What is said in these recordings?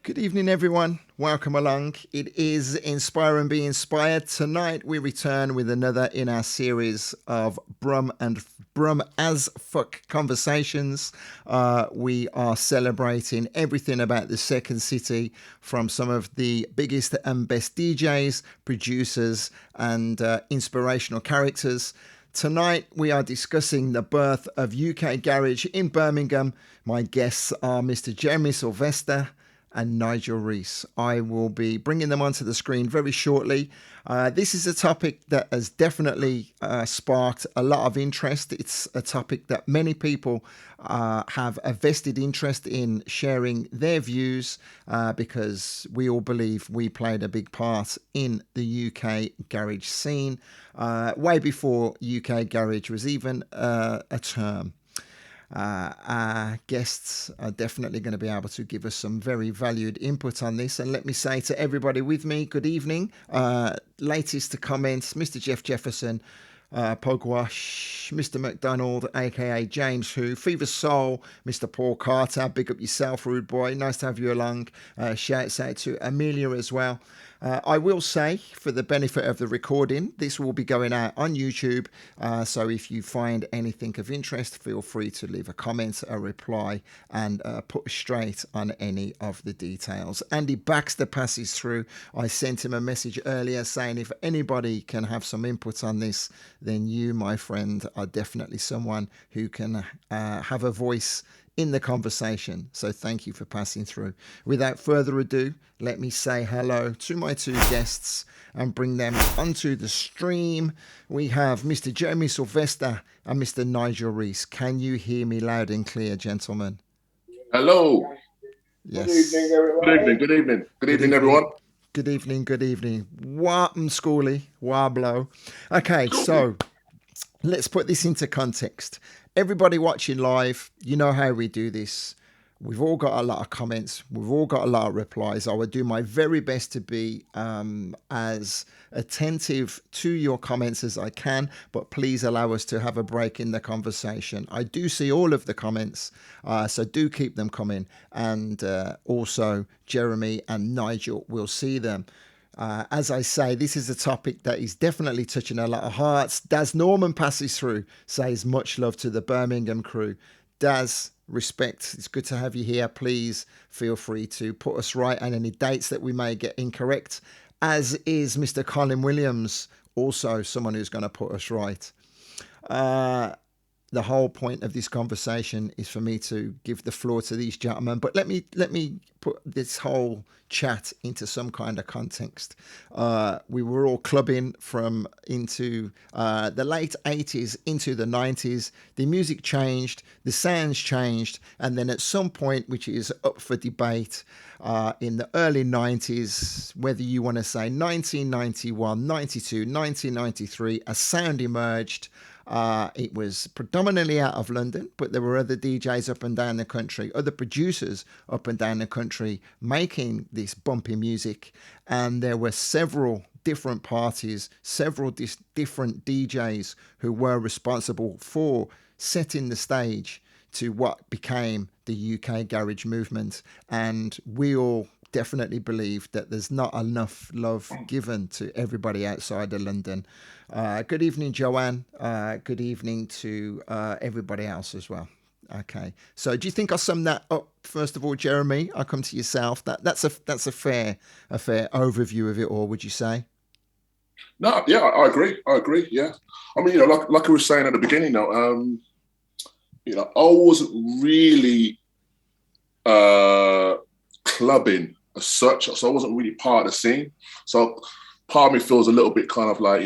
Good evening, everyone. Welcome along. It is Inspire and Be Inspired. Tonight, we return with another in our series of Brum as Fuck conversations. We are celebrating everything about the Second City from some of the biggest and best DJs, producers, and inspirational characters. Tonight, we are discussing the birth of UK Garage in Birmingham. My guests are Mr. Jeremy Sylvester and Nigel Reece. I will be bringing them onto the screen very shortly. This is a topic that has definitely sparked a lot of interest. It's a topic that many people have a vested interest in sharing their views because we all believe we played a big part in the UK garage scene way before UK garage was even a term. Our guests are definitely going to be able to give us some very valued input on this. And let me say to everybody with me, good evening. Latest to comments, Mr. Jeff Jefferson, Pogwash, Mr. McDonald, aka James Who, Fever Soul, Mr. Paul Carter, big up yourself, rude boy, nice to have you along. Shouts out to Amelia as well. I will say, for the benefit of the recording, this will be going out on YouTube. So if you find anything of interest, feel free to leave a comment, a reply, and put straight on any of the details. Andy Baxter passes through. I sent him a message earlier saying if anybody can have some input on this, then you, my friend, are definitely someone who can have a voice in the conversation. So thank you for passing through. Without further ado, let me say hello to my two guests and bring them onto the stream. We have Mr. Jeremy Sylvester and Mr. Nigel Reece. Can you hear me loud and clear, gentlemen? Hello. Yes. Good evening, everybody. Good evening. Good evening, everyone. Good evening, good evening. Wapm Schooly, Wablo. Okay, so let's put this into context. Everybody watching live, you know how we do this. We've all got a lot of comments. We've all got a lot of replies. I will do my very best to be as attentive to your comments as I can, but please allow us to have a break in the conversation. I do see all of the comments, so do keep them coming. And also, Jeremy and Nigel will see them. As I say, this is a topic that is definitely touching a lot of hearts. Daz Norman passes through, says much love to the Birmingham crew. Daz, respect. It's good to have you here. Please feel free to put us right on any dates that we may get incorrect, as is Mr. Colin Williams, also someone who's going to put us right. The whole point of this conversation is for me to give the floor to these gentlemen. But let me put this whole chat into some kind of context. We were all clubbing from into the late 80s into the 90s. The music changed, the sounds changed, and then at some point, which is up for debate, in the early 90s, whether you want to say 1991, 92, 1993, a sound emerged. It was predominantly out of London, but there were other DJs up and down the country, other producers up and down the country making this bumpy music. And there were several different parties, several different DJs who were responsible for setting the stage to what became the UK garage movement. And we all definitely believe that there's not enough love given to everybody outside of London. Good evening, Joanne. Good evening to everybody else as well. Okay, so do you think I'll sum that up first of all, Jeremy? I'll come to yourself. That's a fair overview of it all. Would you say? No, yeah, I agree. Yeah, I mean, like I was saying at the beginning, I wasn't really clubbing as such, so I wasn't really part of the scene. So part of me feels a little bit kind of like,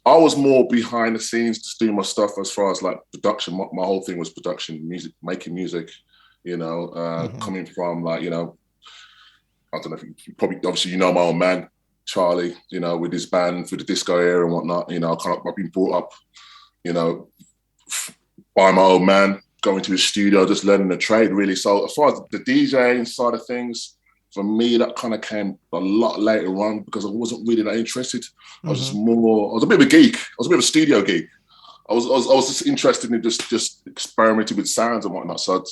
I was more behind the scenes just doing my stuff as far as like production. My whole thing was production, music, making music, coming from like, I don't know if you probably, obviously, my old man, Charlie, with his band through the disco era and whatnot, I've been brought up, by my old man, going to his studio, just learning the trade really. So as far as the DJing side of things, for me, that kind of came a lot later on because I wasn't really that interested. I was just more, I was a bit of a geek. I was a bit of a studio geek. I was just interested in just experimenting with sounds and whatnot. So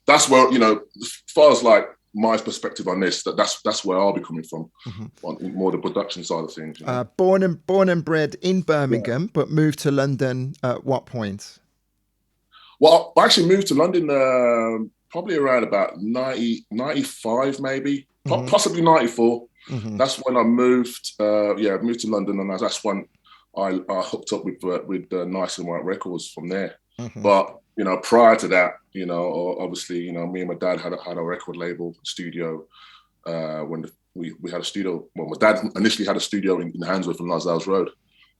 that's where, as far as like my perspective on this, that's where I'll be coming from, on more the production side of things. You know? Born and bred in Birmingham, but moved to London at what point? Well, I actually moved to London probably around about 95 maybe, possibly 94. That's when I moved. Moved to London, and that's when I hooked up with Nice and White Records from there. But you know, prior to that, you know, obviously, you know, me and my dad had a record label studio when we had a studio. Well, my dad initially had a studio in Handsworth on Lonsdale Road,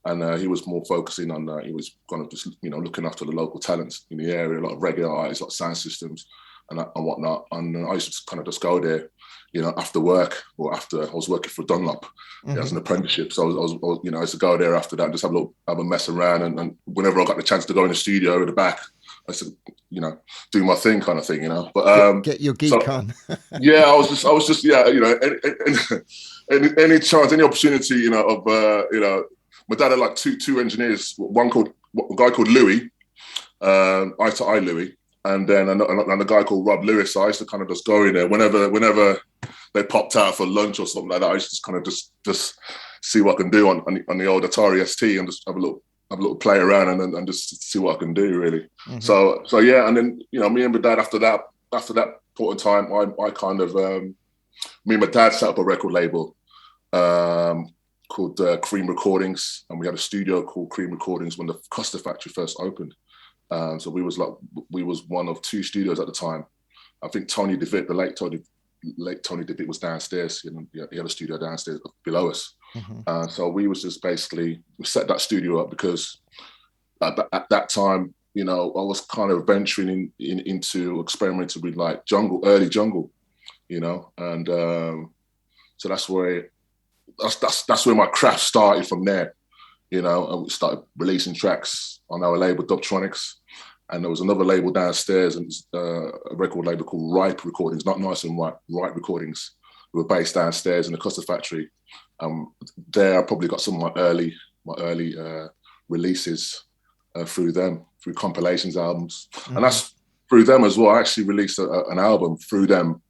and he was more focusing on he was kind of just, you know, looking after the local talents in the area, a lot of reggae artists, like sound systems and whatnot. And I used to kind of just go there, you know, after work or after I was working for Dunlop as an apprenticeship. So I was, you know, I used to go there after that and just have a mess around. And whenever I got the chance to go in the studio at the back, I said, you know, do my thing kind of thing, you know. But get your geek on. Yeah, I was just, yeah, you know, any chance, any opportunity, you know, of you know, my dad had like two engineers, a guy called Louis, Eye to Eye Louis, and then a guy called Rob Lewis. So I used to kind of just go in there whenever they popped out for lunch or something like that. I used to just kind of just see what I can do on the old Atari ST and just have a little play around and just see what I can do, really. So yeah, and then, you know, me and my dad after that point in time, I kind of me and my dad set up a record label called Cream Recordings, and we had a studio called Cream Recordings when the Custer factory first opened. So we was one of two studios at the time. I think Tony DeVitt, the late Tony DeVitt, was downstairs. You know, he had a studio downstairs below us. So we was just basically, we set that studio up because at that time, you know, I was kind of venturing into experimenting with like early jungle, you know, and so that's where my craft started from there, you know. And we started releasing tracks on our label Dubtronics, and there was another label downstairs, and a record label called Ripe Recordings, not Nice and White, Ripe Recordings. We were based downstairs in the Custer factory. There I probably got some of my early releases through compilations albums, and that's through them as well. I actually released an album through them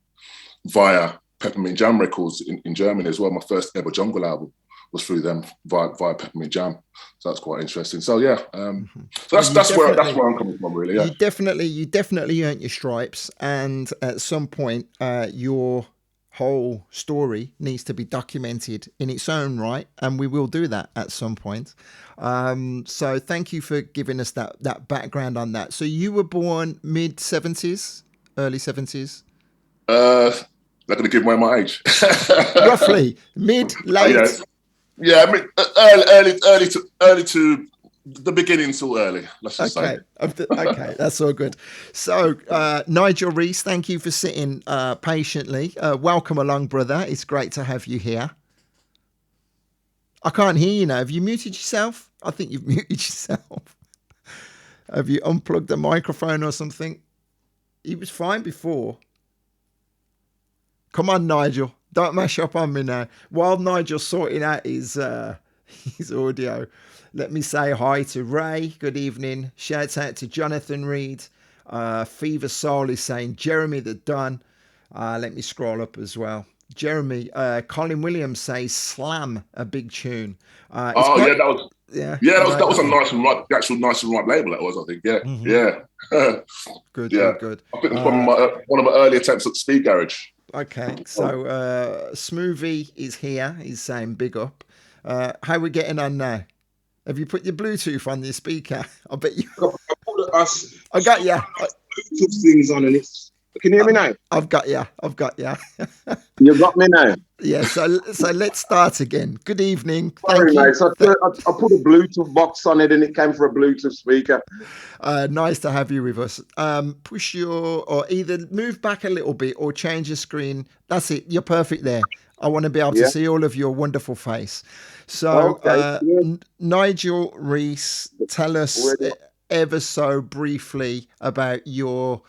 via Peppermint Jam Records in Germany as well. My first ever jungle album was through them via Peppermint Jam. So that's quite interesting. So yeah, so that's where I'm coming from, really. Yeah. You definitely earned your stripes, and at some point, your whole story needs to be documented in its own right, and we will do that at some point. So thank you for giving us that background on that. So you were born mid-70s, early 70s? They're going to give away my age. Roughly mid, late. Yeah, early to the beginning till early. Let's just say. Okay, that's all good. So, Nigel Reece, thank you for sitting patiently. Welcome along, brother. It's great to have you here. I can't hear you now. Have you muted yourself? I think you've muted yourself. Have you unplugged the microphone or something? He was fine before. Come on, Nigel. Don't mash up on me now. While Nigel's sorting out his audio, let me say hi to Ray. Good evening. Shouts out to Jonathan Reed. Fever Soul is saying Jeremy the Don. Let me scroll up as well. Jeremy, Colin Williams says Slam, a big tune. That was a Nice and Right, the actual Nice and Right label that was, I think. Yeah. Good. I think it was one of my early attempts at Speed Garage. Okay, so Smoothie is here. He's saying big up. How are we getting on now? Have you put your Bluetooth on your speaker? I bet you. I got you. Bluetooth things on, and it's. Can you hear me now? I've got you. You got me now. Yeah. So let's start again. Good evening. Sorry, mate. So I put a Bluetooth box on it, and it came for a Bluetooth speaker. Nice to have you with us. Push or either move back a little bit or change your screen. That's it. You're perfect there. I want to be able to see all of your wonderful face. So, Nigel Reece, tell us ever so briefly about your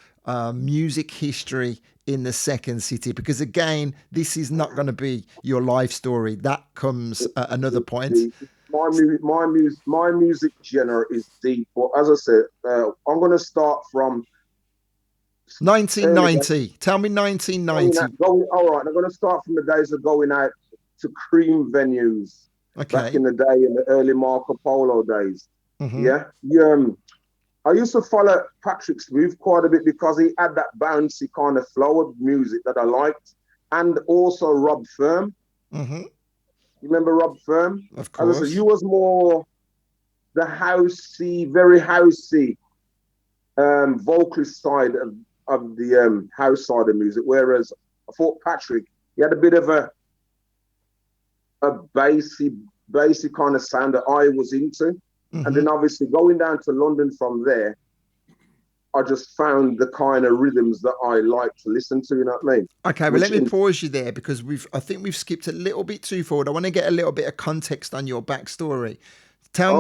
music history in the second city, because again, this is not going to be your life story. That comes at another point. My music genre is deep, but as I said, I'm going to start from early days, 1990. Tell me 1990. all right, I'm going to start from the days of going out to cream venues back Okay. in the day, in the early Marco Polo days. Mm-hmm. Yeah. I used to follow Patrick Smooth quite a bit because he had that bouncy kind of flow of music that I liked. And also Rob Firm. Mm-hmm. You remember Rob Firm? Of As I said, course. you was more the housey, very housey vocalist side of the house side of music. Whereas I thought Patrick, he had a bit of a bassy kind of sound that I was into. Mm-hmm. And then obviously going down to London from there, I just found the kind of rhythms that I like to listen to, you know what I mean? Okay, well, let me pause you there because I think we've skipped a little bit too forward. I want to get a little bit of context on your backstory. Tell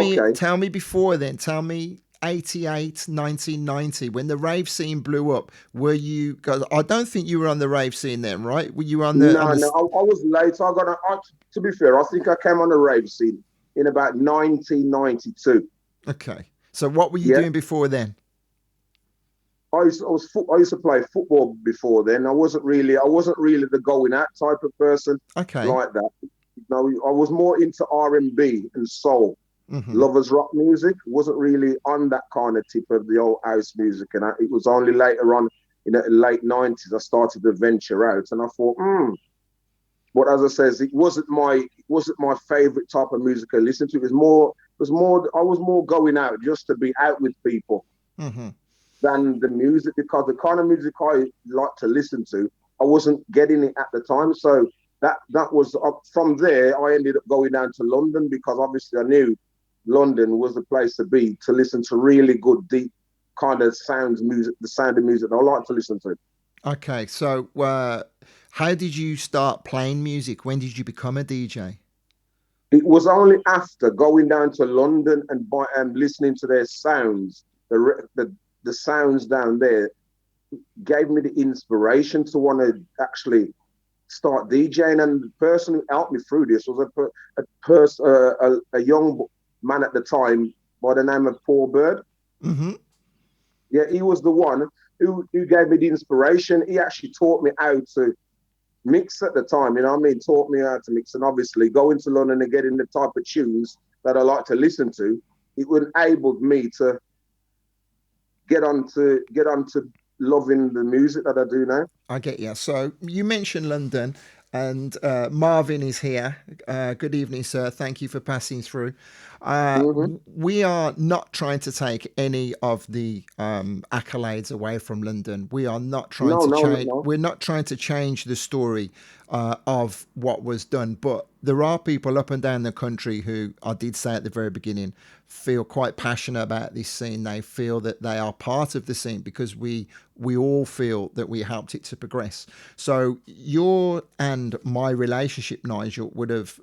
me before then, tell me 88, 1990, when the rave scene blew up, were you, because I don't think you were on the rave scene then, right? Were you on the... No, I was late. To be fair, I think I came on the rave scene in about 1992. Okay. So what were you doing before then? I used to play football before then. I wasn't really the going out type of person. Okay. Like that. No, I was more into R&B and soul, lovers rock music. Wasn't really on that kind of tip of the old house music, and it was only later on in the late 90s I started to venture out, and I thought, But as I says, it wasn't my favorite type of music I listened to. I was more going out just to be out with people. Than the music, because the kind of music I like to listen to, I wasn't getting it at the time. So that was from there. I ended up going down to London because obviously I knew London was the place to be to listen to really good, deep kind of music, the sound of music that I like to listen to. Okay, so how did you start playing music? When did you become a DJ? It was only after going down to London and listening to their sounds, the sounds down there gave me the inspiration to want to actually start DJing. And the person who helped me through this was a young man at the time by the name of Paul Bird. Yeah, he was the one who gave me the inspiration. He actually taught me how to mix at the time, you know what I mean? Taught me how to mix, and obviously going to London and getting the type of tunes that I like to listen to, it enabled me to get on to loving the music that I do now. I get you. So you mentioned London, and Marvin is here. Good evening, sir. Thank you for passing through. We are not trying to take any of the accolades away from London. We are not trying to change. No. We're not trying to change the story of what was done. But there are people up and down the country who, I did say at the very beginning, feel quite passionate about this scene. They feel that they are part of the scene because we all feel that we helped it to progress. So your and my relationship, Nigel, would have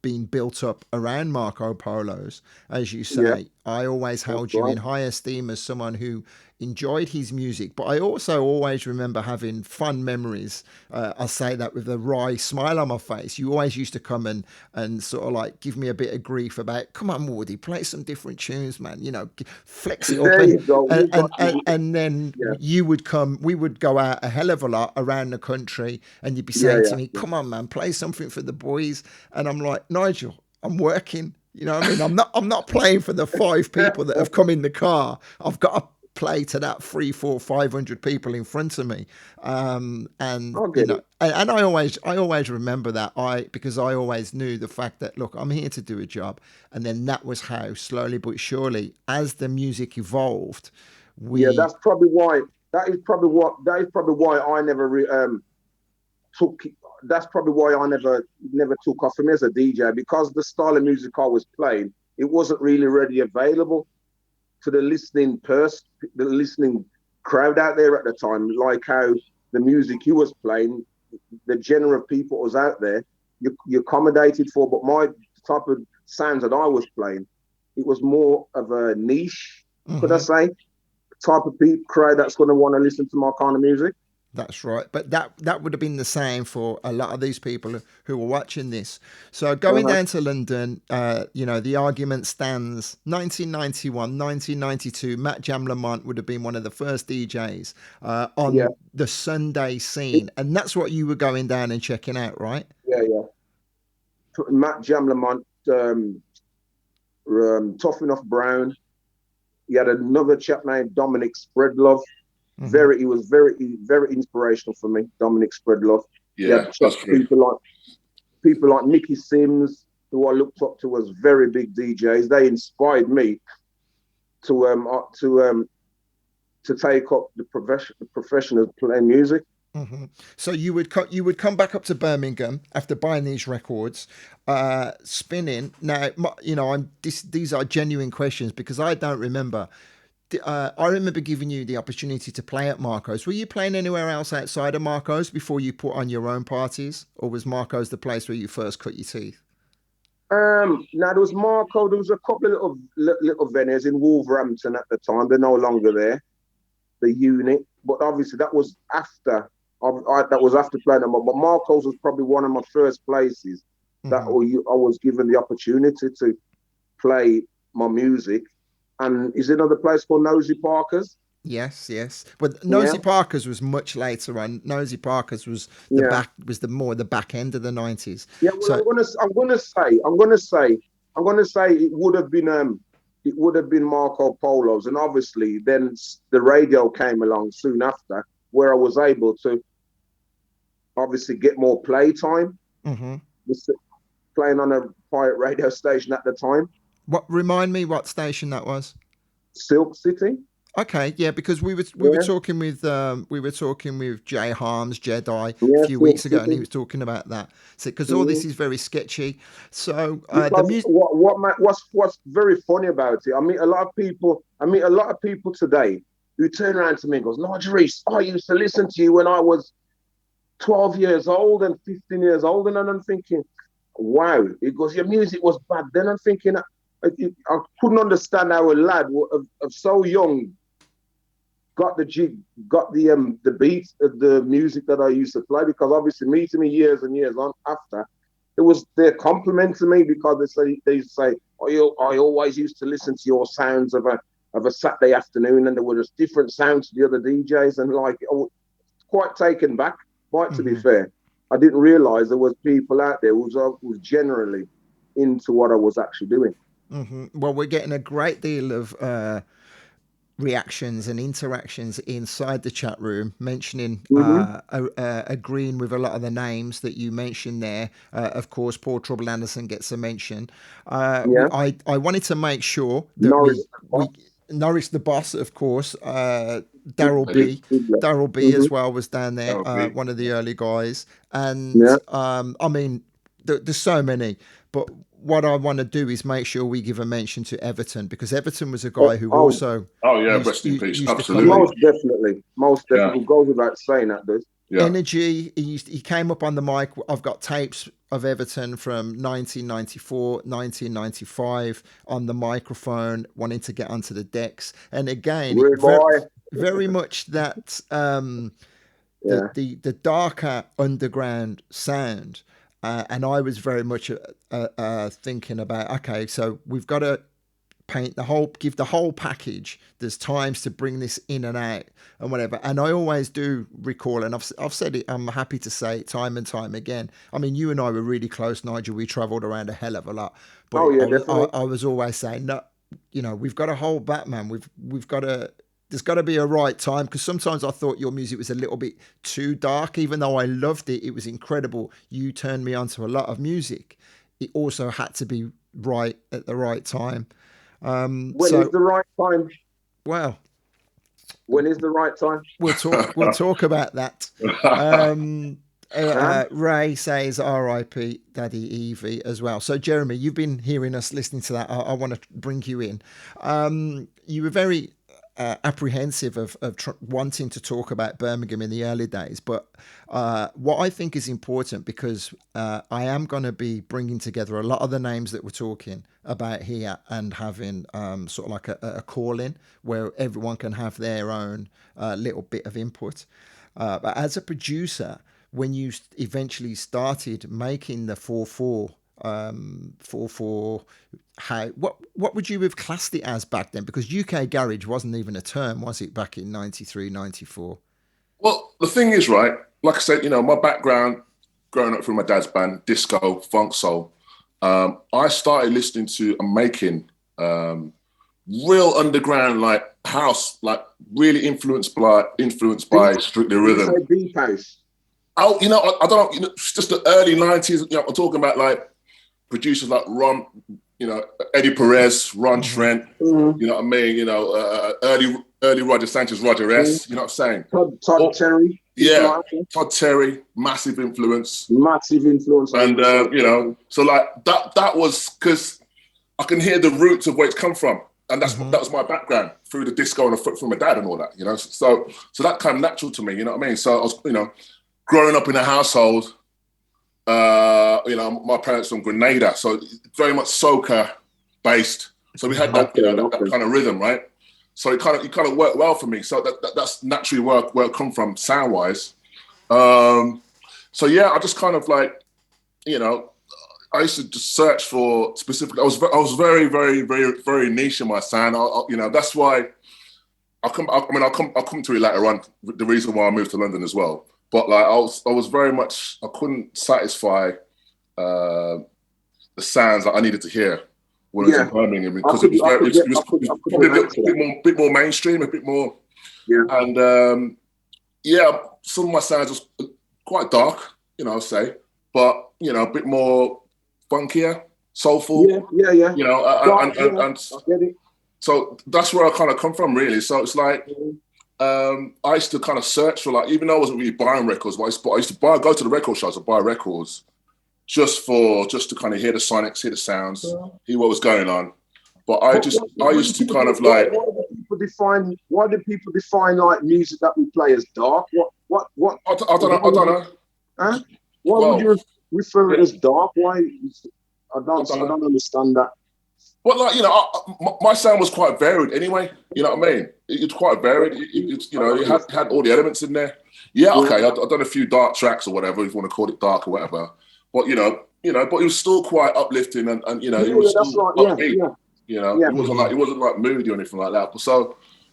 been built up around Marco Polo's, as you say. Yeah. I always held you in high esteem as someone who enjoyed his music, but I also always remember having fun memories. I say that with a wry smile on my face. You always used to come and sort of like give me a bit of grief about, come on, Woody, play some different tunes, man. You know, flex it up. And then you would come, we would go out a hell of a lot around the country, and you'd be saying to me, come on, man, play something for the boys. And I'm like, Nigel, I'm working. You know what I mean? I'm not playing for the 5 people that have come in the car. I've got to play to that 300, 400, 500 people in front of me. And you know, and I always remember that because I always knew the fact that, look, I'm here to do a job. And then that was how slowly but surely, as the music evolved, that's probably why I never took. That's probably why I never took off from as a DJ, because the style of music I was playing, it wasn't really readily available to the listening crowd out there at the time. Like how the music you was playing, the genre of people was out there, you accommodated for. But my type of sounds that I was playing, it was more of a niche, could I say, type of crowd that's going to want to listen to my kind of music. That's right. But that would have been the same for a lot of these people who were watching this. So going down to London, the argument stands 1991, 1992, Matt Jam Lamont would have been one of the first DJs on the Sunday scene. And that's what you were going down and checking out, right? Yeah. Matt Jam Lamont, Tough Enough Brown. He had another chap named Dominic Spreadlove. He was very inspirational for me, Dominic Spreadlove. Yeah, that's true. People like Nicky Sims, who I looked up to as very big DJs. They inspired me to take up the profession of playing music. Mm-hmm. So you would come back up to Birmingham after buying these records, spinning. Now, these are genuine questions because I don't remember. I remember giving you the opportunity to play at Marco's. Were you playing anywhere else outside of Marco's before you put on your own parties, or was Marco's the place where you first cut your teeth? Now there was Marco. There was a couple of little venues in Wolverhampton at the time. They're no longer there. The unit, but obviously that was after. That was after playing them. But Marco's was probably one of my first places that I was given the opportunity to play my music. And is there another place called Nosy Parker's? Yes. But Nosy Parker's was much later on. Nosy Parker's was the back end of the 90s. Yeah, well, so, I'm gonna say it would have been Marco Polo's, and obviously then the radio came along soon after, where I was able to obviously get more play time. Playing on a pirate radio station at the time. Remind me what station that was? Silk City. Okay, yeah, because we were talking with Jay Harms Jedi a few weeks ago, and he was talking about that. So because all this is very sketchy. So the music. What's very funny about it? I meet a lot of people today who turn around to me and goes, "Nigel Reece, I used to listen to you when I was 12 years old and 15 years old," and I'm thinking, "Wow!" It goes, "Your music was bad then." I'm thinking, I couldn't understand how a lad of so young got the beat of the music that I used to play, because obviously meeting me years and years on after, they're complimenting me because they say, I always used to listen to your sounds of a Saturday afternoon, and there were just different sounds to the other DJs, and like I was quite taken back. But to be fair, I didn't realise there was people out there who was generally into what I was actually doing. Well, we're getting a great deal of reactions and interactions inside the chat room, mentioning agreeing with a lot of the names that you mentioned there. Of course, Paul Trouble Anderson gets a mention. I wanted to make sure that Norris the Boss, of course, Daryl B as well was down there, one of the early guys. And I mean, there's so many, but what I want to do is make sure we give a mention to Everton, because Everton was a guy who also... rest in peace, absolutely. Most definitely. Goes without saying that, dude. Yeah. Energy, he came up on the mic. I've got tapes of Everton from 1994, 1995 on the microphone, wanting to get onto the decks. And again, very much that the darker underground sound. And I was very much thinking about, okay, so we've got to give the whole package. There's times to bring this in and out and whatever. And I always do recall, and I've said it, I'm happy to say it time and time again. I mean, you and I were really close, Nigel. We travelled around a hell of a lot. But I was always saying, no, we've got to hold back, man. We've got to... There's got to be a right time, because sometimes I thought your music was a little bit too dark. Even though I loved it, it was incredible. You turned me on to a lot of music. It also had to be right at the right time. When is the right time? Well, when is the right time? We'll talk about that. Ray says R.I.P. Daddy Evie as well. So Jeremy, you've been hearing us listening to that. I want to bring you in. You were very apprehensive of wanting to talk about Birmingham in the early days, but what I think is important, because I am going to be bringing together a lot of the names that we're talking about here and having sort of like a call-in where everyone can have their own little bit of input. But as a producer, when you eventually started making the 4/4, 4/4, what would you have classed it as back then? Because UK garage wasn't even a term, was it, back in 93, 94? Well, the thing is, right, like I said, my background, growing up through my dad's band, disco, funk, soul, I started listening to and making real underground, like house, like really influenced by Strictly Rhythm. Deep house. Oh, I don't know, it's just the early 90s, I'm talking about like producers like Ron, Eddie Perez, Ron Trent, you know what I mean? Early Roger Sanchez, Roger S, you know what I'm saying? Todd Terry. Yeah, Todd Terry, massive influence. And, so like that was because I can hear the roots of where it's come from. And that was my background through the disco and from my dad and all that, So that came natural to me, you know what I mean? So I was, growing up in a household, my parents from Grenada, so very much soca based. So we had that, that kind of rhythm, right? So it kind of worked well for me. So that's naturally where it come from sound wise. So yeah, I just kind of like, I used to just search for specific. I was very, very, very, very niche in my sound. That's why I'll come to it later on. The reason why I moved to London as well. But like I was very much, I couldn't satisfy the sounds that I needed to hear when I was in Birmingham because it was a bit more mainstream, a bit more. Yeah. And some of my sounds was quite dark, I'll say, but a bit more funkier, soulful. Yeah. And so that's where I kind of come from, really. So it's like. I used to kind of search for even though I wasn't really buying records, but I used to go to the record shops and buy records just to kind of hear the sonics, hear the sounds, hear what was going on. But I used to kind of like. Why do people define like music that we play as dark? What? I don't know. Huh? Why would you refer it as dark? Why? I don't understand that. Well, my sound was quite varied anyway. You know what I mean? It's quite varied. It had all the elements in there. Yeah, okay. I've done a few dark tracks or whatever, if you want to call it dark or whatever. But but it was still quite uplifting and it was still upbeat. It wasn't like moody or anything like that.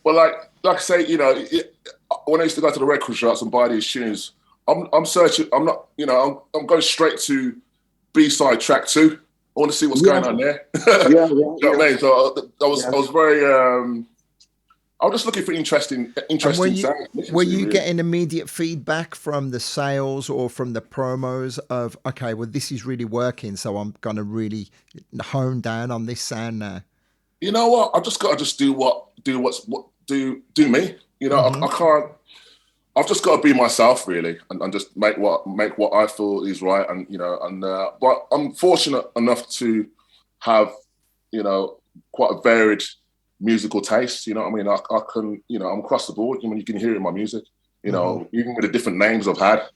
But like I say, when I used to go to the record shops and buy these tunes, I'm searching. I'm not, I'm going straight to B-side track 2. I want to see what's going on there. You know what I mean? So I was very. I was just looking for interesting sounds. Were you getting immediate feedback from the sales or from the promos of, okay, well, this is really working, so I'm going to really hone down on this sound now? You know what? I just got to do me. I can't. I've just got to be myself, really, and just make what I feel is right, and but I'm fortunate enough to have, quite a varied musical taste. You know what I mean? I can, I'm across the board. You can hear it in my music. Even with the different names I've had.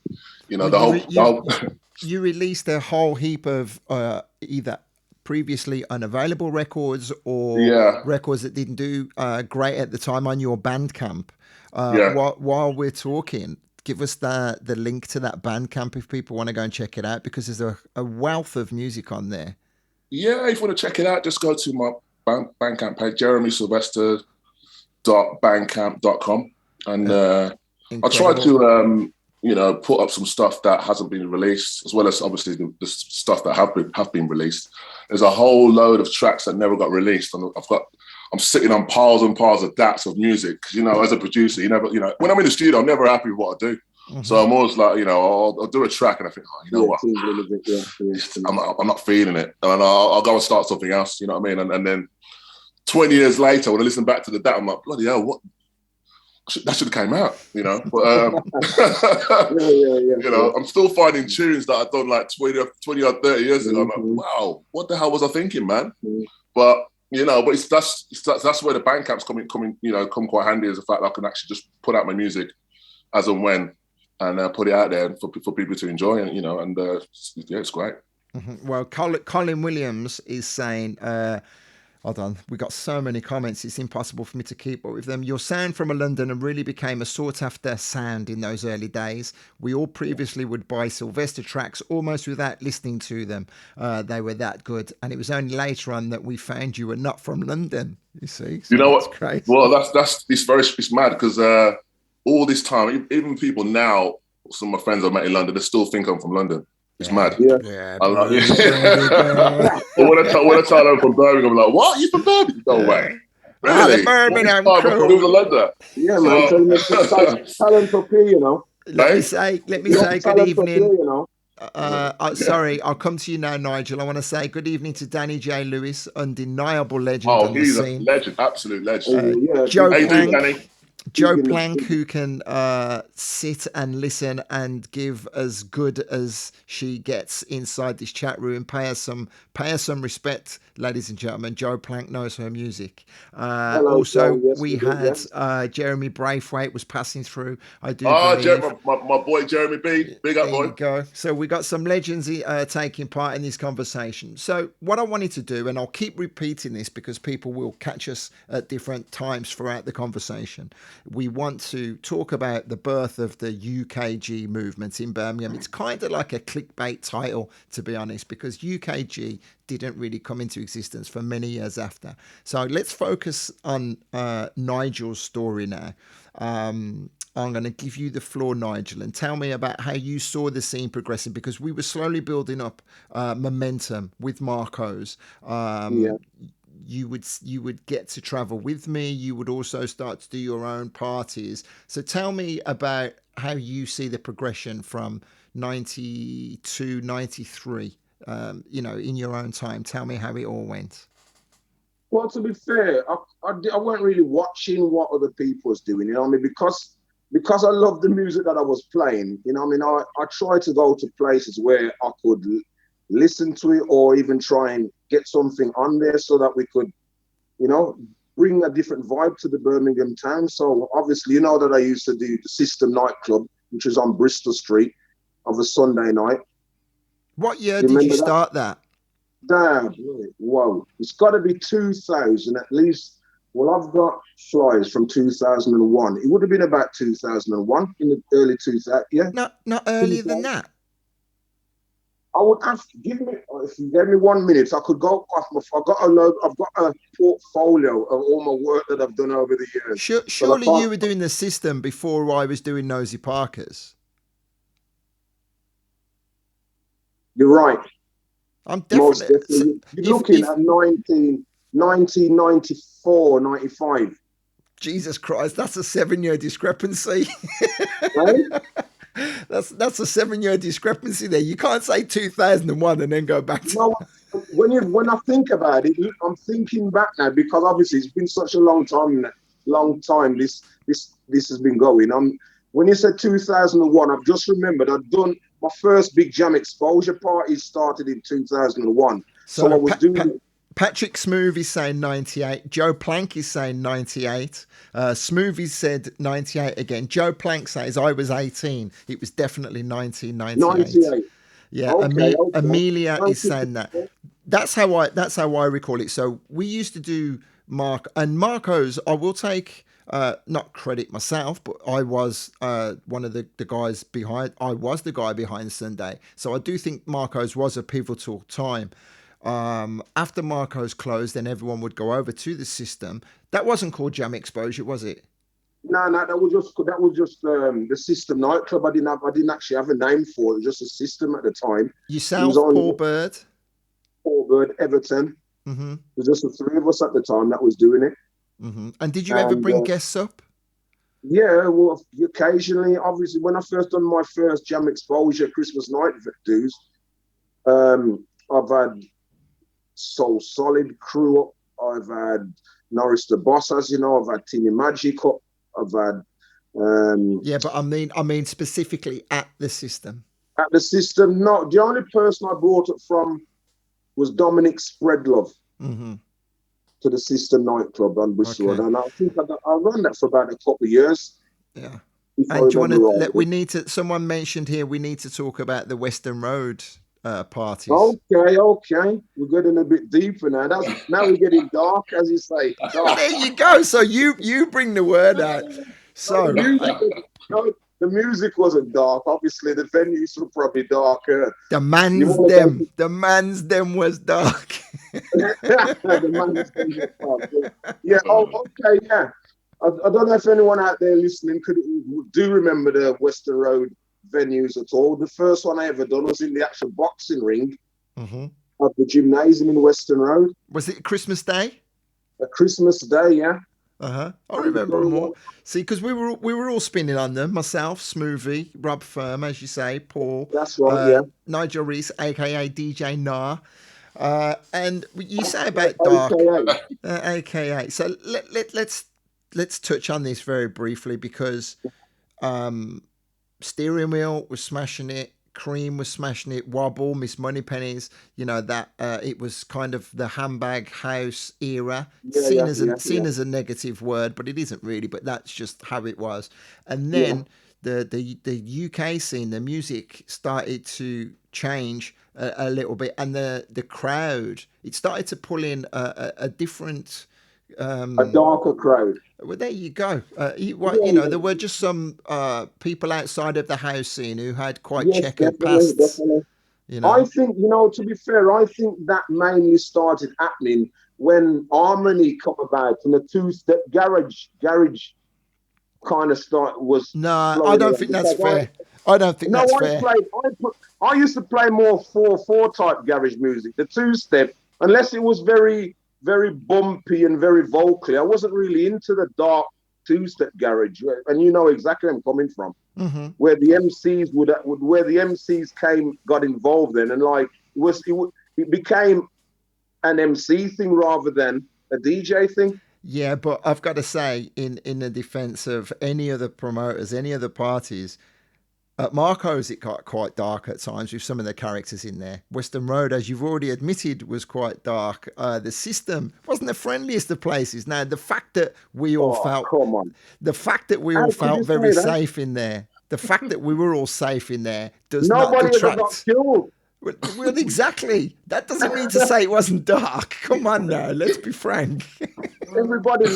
You released a whole heap of either previously unavailable records or records that didn't do great at the time on your Bandcamp. While we're talking, give us the link to that Bandcamp if people want to go and check it out, because there's a wealth of music on there. Yeah, if you want to check it out, just go to my Bandcamp page, jeremysylvester.bandcamp.com, and I tried to put up some stuff that hasn't been released, as well as obviously the stuff that have been released. There's a whole load of tracks that never got released, and I'm sitting on piles and piles of DATs of music because, as a producer, when I'm in the studio, I'm never happy with what I do. So I'm always like, I'll do a track and I think, what? I'm not feeling it. And I'll go and start something else, you know what I mean? And then 20 years later, when I listen back to the DAT, I'm like, bloody hell, what? That should have came out, But, I'm still finding tunes that I've done like 20 or 30 years ago. I'm like, wow, what the hell was I thinking, man? But, but that's where the Bandcamp's come quite handy, as the fact that I can actually just put out my music as and when, and put it out there for people to enjoy, and it's great. Well, Colin Williams is saying, Hold on. We got so many comments, it's impossible for me to keep up with them. Your sound from a Londoner really became a sought-after sound in those early days. We all previously would buy Sylvester tracks almost without listening to them. They were that good. And it was only later on that we found you were not from London, you see. So You know that's what? crazy. Well, it's mad because all this time, even people now, some of my friends I met in London, they still think I'm from London. It's mad. Yeah, I love it. yeah. But when I tell them from Birmingham, I'm like, what? You from Birmingham? No way. Really? The Birmingham I thought it was a crew. London. Yeah, man. Tell them it's talent up here, you know. Let me say good Talent evening. up here, you know. Sorry, I'll come to you now, Nigel. I want to say good evening to Danny J. Lewis, undeniable legend on the He's scene. a legend, absolute legend. Joe How you doing, Plank. Danny? Joe Plank, who can sit and listen and give as good as she gets inside this chat room. Pay her some respect, ladies and gentlemen. Joe Plank knows her music. Hello, also, Joe. Yes, we did, had yes. Jeremy Braithwaite was passing through. I do believe. My boy Jeremy B. Big up, boy. There you go. So we got some legends taking part in this conversation. So what I wanted to do, and I'll keep repeating this because people will catch us at different times throughout the conversation. We want to talk about the birth of the UKG movement in Birmingham. It's kind of like a clickbait title, to be honest, because UKG didn't really come into existence for many years after. So let's focus on Nigel's story now. I'm going to give you the floor, Nigel, and tell me about how you saw the scene progressing, because we were slowly building up momentum with Marco's. You would get to travel with me. You would also start to do your own parties. So tell me about how you see the progression from 92, 93, in your own time. Tell me how it all went. Well, to be fair, I weren't really watching what other people was doing, you know what I mean? Because I loved the music that I was playing, you know what I mean? I tried to go to places where I could listen to it or even try and get something on there so that we could, bring a different vibe to the Birmingham town. So obviously, you know that I used to do the System nightclub, which was on Bristol Street, of a Sunday night. What year did you start that? Damn, whoa. It's got to be 2000 at least. Well, I've got flyers from 2001. It would have been about 2001, in the early 2000s, yeah. Not earlier than that. I would have to if you gave me 1 minute, I could go off I've got a portfolio of all my work that I've done over the years. Surely you were doing the System before I was doing Nosy Parkers. You're right. I'm definitely. You're looking at 1994, 95. Jesus Christ, that's a 7-year discrepancy. Right? That's a 7-year discrepancy there. You can't say 2001 and then go back to. No, when I think about it, I'm thinking back now because obviously it's been such a long time. This has been going. When you said 2001, I've just remembered I'd done my first big jam exposure party started in 2001. So I was doing. Patrick Smoothie saying 98. Joe Plank is saying 98. Smoothie said 98 again. Joe Plank says I was 18. It was definitely 1998. 98. Yeah, okay. Amelia is saying that. That's how I recall it. So we used to do Marco's. I will take not credit myself, but I was one of the guys behind. I was the guy behind Sunday. So I do think Marco's was a pivotal time. After Marco's closed, then everyone would go over to the System. That wasn't called Jam Exposure, was it? No, that was just the System nightclub. I didn't actually have a name for it. It was just a System at the time. Yourself, Paul Bird, Everton. Mm-hmm. It was just the three of us at the time that was doing it. Mm-hmm. And did you ever bring guests up? Yeah, well, occasionally. Obviously, when I first done my first Jam Exposure Christmas night dues, I've had Soul Solid crew up. I've had Norris the Boss, as you know. I've had Timmy Magic up. I've had. Yeah, but I mean specifically at the System. At the System, no. The only person I brought it from was Dominic Spreadlove to the System nightclub on Bristol, and I think I ran that for about a couple of years. Yeah. And do you want to? Someone mentioned here we need to talk about the Western Road parties. Okay. We're getting a bit deeper now. Now we're getting dark, as you say. Dark. Well, there you go. So you bring the word out. So the music wasn't dark. Obviously, the venues were probably darker. The man's them was dark. The man's them was dark. Yeah. Oh, okay. Yeah. I don't know if anyone out there listening do remember the Western Road venues at all. The first one I ever done was in the actual boxing ring of the gymnasium in Western Road. Was it Christmas Day? A Christmas Day, yeah. I remember them all. See, because we were all spinning on them. Myself, Smoothie, Rob Firm, as you say, Paul. That's right, yeah. Nigel Reece, aka DJ Nar. And you say about dark, aka. So let's touch on this very briefly, because Steering Wheel was smashing it, Cream was smashing it, Wobble, Miss Moneypennies, that it was kind of the handbag house era, seen as a negative word, but it isn't really, but that's just how it was. And then the UK scene, the music started to change a little bit, and the crowd, it started to pull in a different a darker crowd. Well, there you go. There were just some people outside of the house scene who had quite checkered pasts. Definitely. I think, to be fair, I think that mainly started happening when harmony come about and the two-step garage kind of was. No, I don't think that's fair. I don't think that's fair. I used to play more 4/4 type garage music. The two-step, unless it was very, very bumpy and very vocally, I wasn't really into the dark two-step garage, and you know exactly where I'm coming from. Where the MCs got involved in, and like it became an MC thing rather than a DJ thing. Yeah, but I've got to say, in the defense of any other promoters, any other parties, at Marco's it got quite dark at times with some of the characters in there. Western Road, as you've already admitted, was quite dark. The System wasn't the friendliest of places. Now, the fact that we all felt very safe in there, the fact that we were all safe in there does not detract. Nobody ever got killed. Well, exactly. That doesn't mean to say it wasn't dark. Come on now, let's be frank. Everybody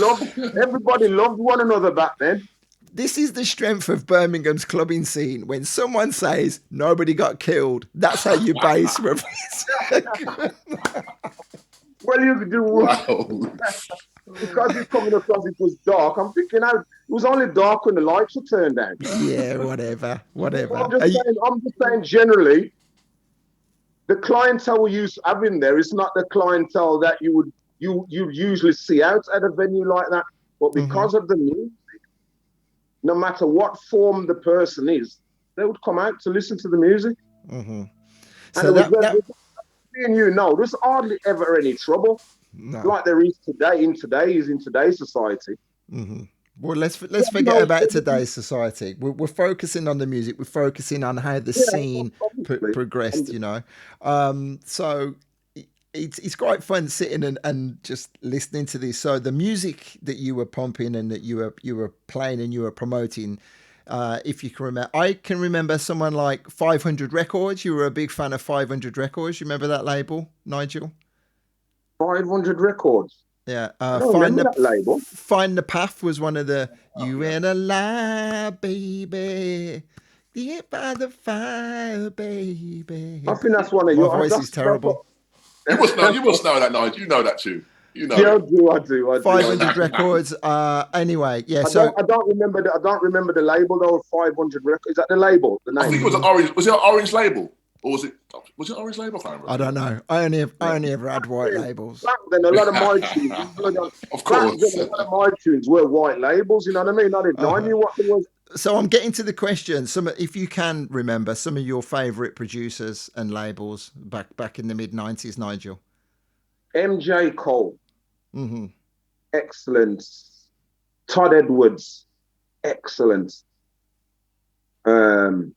loved one another back then. This is the strength of Birmingham's clubbing scene. When someone says nobody got killed, that's how you base reviews. Well, you could do because it's coming across it was dark. I'm thinking it was only dark when the lights were turned down. Yeah, whatever. I'm just saying generally, the clientele we used to have in there is not the clientele that you usually see out at a venue like that. But because of the music, no matter what form the person is, they would come out to listen to the music. So there's hardly ever any trouble like there is today in today's society. Well, let's forget about today's society. We're focusing on the music. We're focusing on how the scene progressed. So it's quite fun sitting and just listening to this. So the music that you were pumping and that you were playing and you were promoting, if you can remember, I can remember someone like 500 Records. You were a big fan of 500 Records. You remember that label, Nigel? 500 Records. Yeah. That label. Find the Path was one of the. You ain't alive, baby. Get by the fire, baby. I think that's one of your. My voice is terrible. You must know that, Nigel. You know that too. You know. Yeah, I do. 500 Records. Anyway, yeah. I don't remember the label though. 500 Records. Is that the label? The name? I think it was an orange. Was it an orange label, or was it orange label? I don't know. I only ever had white labels. Back then, a lot of my tunes. Of course. A lot of my tunes were white labels. You know what I mean? I knew what it was. So I'm getting to the question. If you can remember some of your favourite producers and labels back in the mid-90s, Nigel. MJ Cole. Excellent. Todd Edwards. Excellent. Todd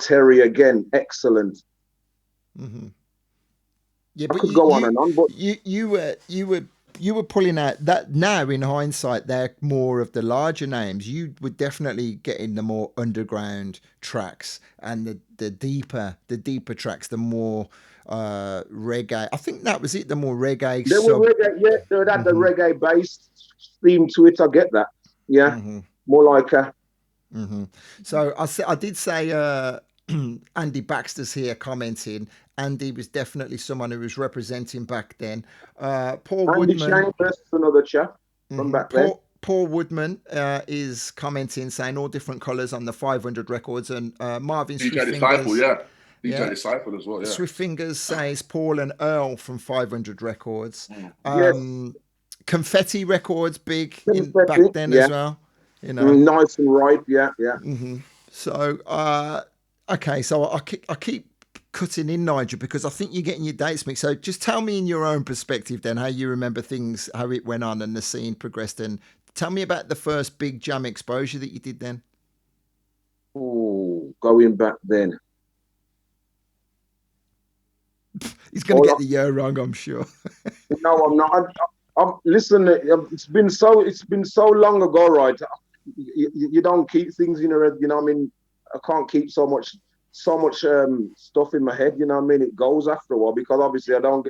Terry again. Excellent. Yeah, I could go on and on, but you were were pulling out that. Now in hindsight, they're more of the larger names. You would definitely get in the more underground tracks and the deeper tracks, the more reggae. I think that was it. The more reggae. They were reggae, yeah. They had the reggae based theme to it. I get that. Yeah, more like a. So I did say Andy Baxter's here commenting. Andy was definitely someone who was representing back then. Paul Andy Woodman, Chambers, another chap from back then. Paul Woodman is commenting, saying all different colours on the 500 records, and Marvin DJ Swiftfingers. Disciple, DJ Disciple as well, yeah. Swiftfingers says Paul and Earl from 500 records. Yes. Confetti records, big back then as well. You know, nice and ripe, yeah. So, okay, so I keep cutting in, Nigel, because I think you're getting your dates mixed. So just tell me in your own perspective then how you remember things, how it went on and the scene progressed, and tell me about the first big jam exposure that you did then. Oh, going back then. He's going to get the year wrong, I'm sure. No, I'm not. Listen, it's been so long ago, right? You don't keep things in your head, you know what I mean? I can't keep so much stuff in my head, you know what I mean? It goes after a while because obviously I don't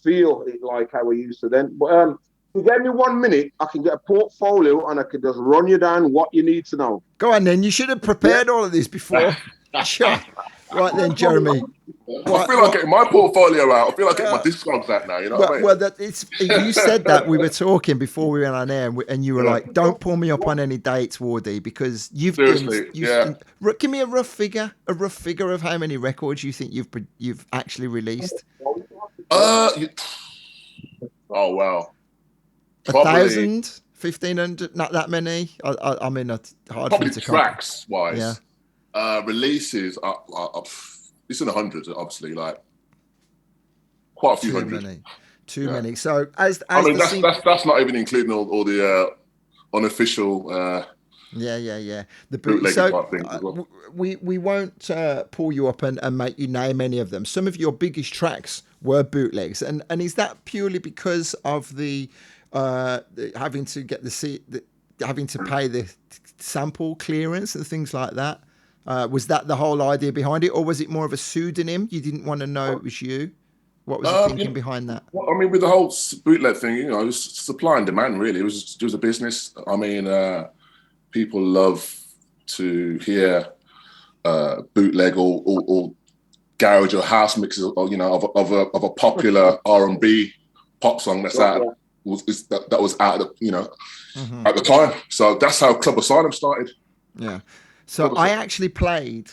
feel it like how I used to then. But if you give me 1 minute, I can get a portfolio and I can just run you down what you need to know. Go on then. You should have prepared all of this before. Sure. Right then, Jeremy. I feel like getting my portfolio out. I feel like getting my Discogs out now. You know what I mean? Well, you said that we were talking before we went on air, and you were like, "Don't pull me up on any dates, Wardy, because you've give me a rough figure of how many records you think you've actually released. Oh wow, 1,000, 1,500, not that many. I mean, it's hard probably for me to tracks wise. Yeah. Releases it's in the hundreds, obviously, like quite a few hundred. Too many. So as I mean, that's not even including all the unofficial. The bootleg type things as well. We won't pull you up and make you name any of them. Some of your biggest tracks were bootlegs, and is that purely because of the having to get having to pay the sample clearance and things like that? Was that the whole idea behind it, or was it more of a pseudonym? You didn't want to know it was you? What was the thinking behind that? Well, I mean, with the whole bootleg thing, you know, it was supply and demand, really. It was a business. I mean, people love to hear bootleg or garage or house mixes, or, you know, of a popular R&B pop song that's out. That was out, at the time. So that's how Club Asylum started. Yeah. So I actually played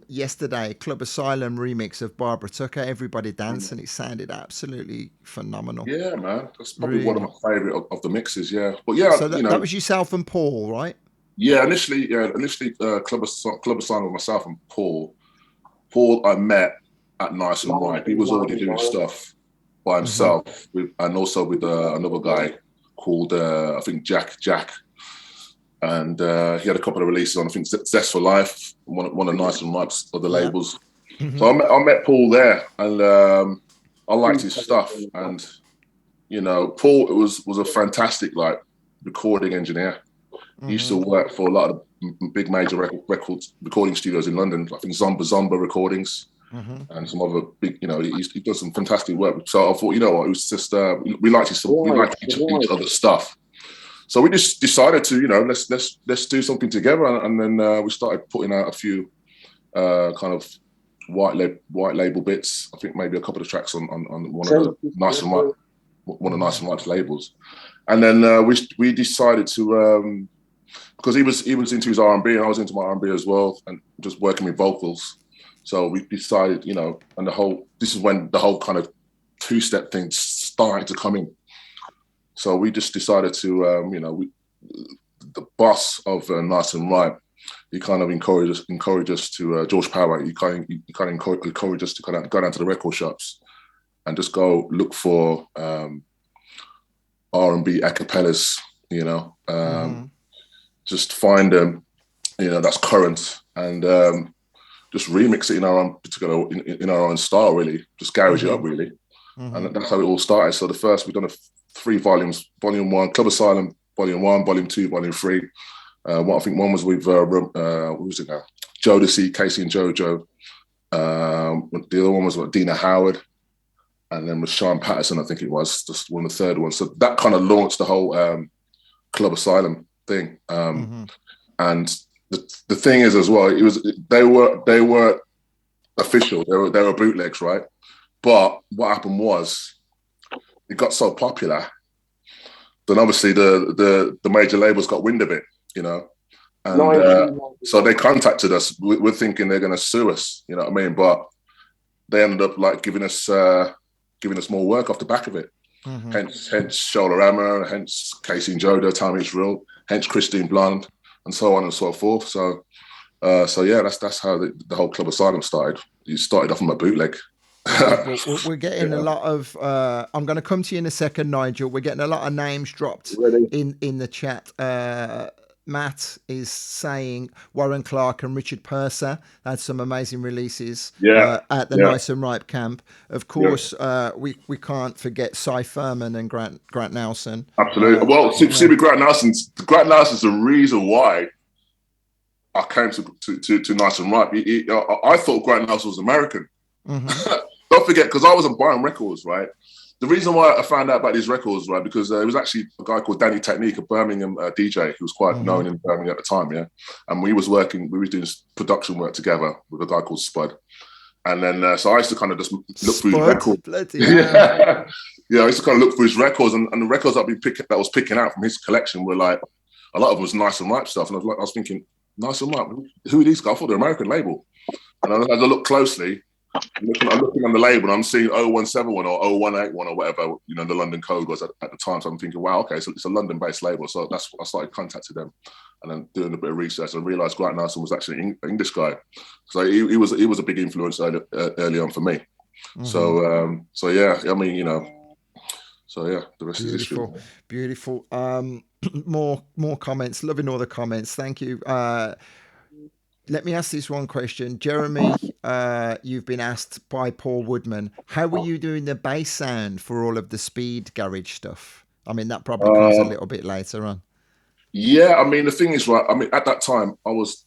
yesterday Club Asylum remix of Barbara Tucker, Everybody Dance, and it sounded absolutely phenomenal. Yeah, man. That's probably one of my favourite of the mixes, yeah. But yeah, so that was yourself and Paul, right? Yeah, initially Club Asylum with myself and Paul. Paul I met at Nice and Right. He was already doing stuff by himself, and also with another guy called, I think, Jack. And he had a couple of releases on, I think, Zest for Life, one of Nice and Ripe's other labels. So I met Paul there, and I liked his stuff. And, you know, Paul was a fantastic, recording engineer. He used to work for a lot of big major recording studios in London, I think Zomba Recordings, and some other big, you know, he does some fantastic work. So I thought, you know what, it was just, we liked each other's stuff. So we just decided to, you know, let's do something together, and then we started putting out a few kind of white label bits. I think maybe a couple of tracks on one of the Nice and Ripe's labels, and then we decided to because he was into his R&B and I was into my R&B as well, and just working with vocals. So we decided, you know, and this is when the whole kind of two-step thing started to come in. So we just decided to, you know, the boss of Nice and Ripe, he kind of encouraged us to, George Power, he kind of encouraged us to kind of go down to the record shops and just go look for R&B acapellas, you know, just find them, you know, that's current, and just remix it in our own style, really, just garage it up, really. And that's how it all started. So we've done 3 volumes. Volume 1, Club Asylum, Volume 1, Volume 2, Volume 3. I think one was with what was it now? Jodeci, Casey and JoJo. The other one was with Dina Howard, and then with Sean Patterson, I think it was, just one of the third ones. So that kind of launched the whole Club Asylum thing. And the thing is as well, they were official. They were bootlegs, right? But what happened was it got so popular, then obviously the major labels got wind of it, you know. And so they contacted us. We're thinking they're going to sue us, you know what I mean? But they ended up like giving us more work off the back of it. Hence Shoulder Hammer, hence Casey and Jodo, Time It's Real, hence Christine Blonde, and so on and so forth. So yeah, that's how the whole Club Asylum started. You started off from a bootleg. We're getting a lot of I'm going to come to you in a second, Nigel. We're getting a lot of names dropped in the chat. Matt is saying Warren Clark and Richard Purser had some amazing releases at the Nice and Ripe camp. Of course, we can't forget Cy Furman and Grant Nelson. Absolutely. Well, see with Grant Nelson's the reason why I came to Nice and Ripe. I thought Grant Nelson was American. Don't forget, because I wasn't buying records, right? The reason why I found out about these records, right, because it was actually a guy called Danny Technique, a Birmingham DJ, who was quite known in Birmingham at the time, and we were doing production work together with a guy called Spud. And then, so I used to kind of just look through his records. I used to kind of look through his records, and the records that I was picking out from his collection were like, a lot of them was Nice and Ripe stuff. And I was thinking, Nice and Ripe, who are these guys? I thought they're American label. And as I look closely, I'm looking on the label and I'm seeing 0171 or 0181 or whatever, you know, the London code was at the time. So I'm thinking, wow, okay, so it's a London-based label. So that's I started contacting them and then doing a bit of research and realised Grant Nelson was actually an English guy. So he was a big influence early on for me. So yeah, I mean, you know, so yeah, the rest is history. Beautiful. More comments. Loving all the comments. Thank you. Let me ask this one question. Jeremy, you've been asked by Paul Woodman, how were you doing the bass sound for all of the speed garage stuff? I mean, that probably comes a little bit later on. Yeah, I mean, the thing is, right, I mean, at that time, I was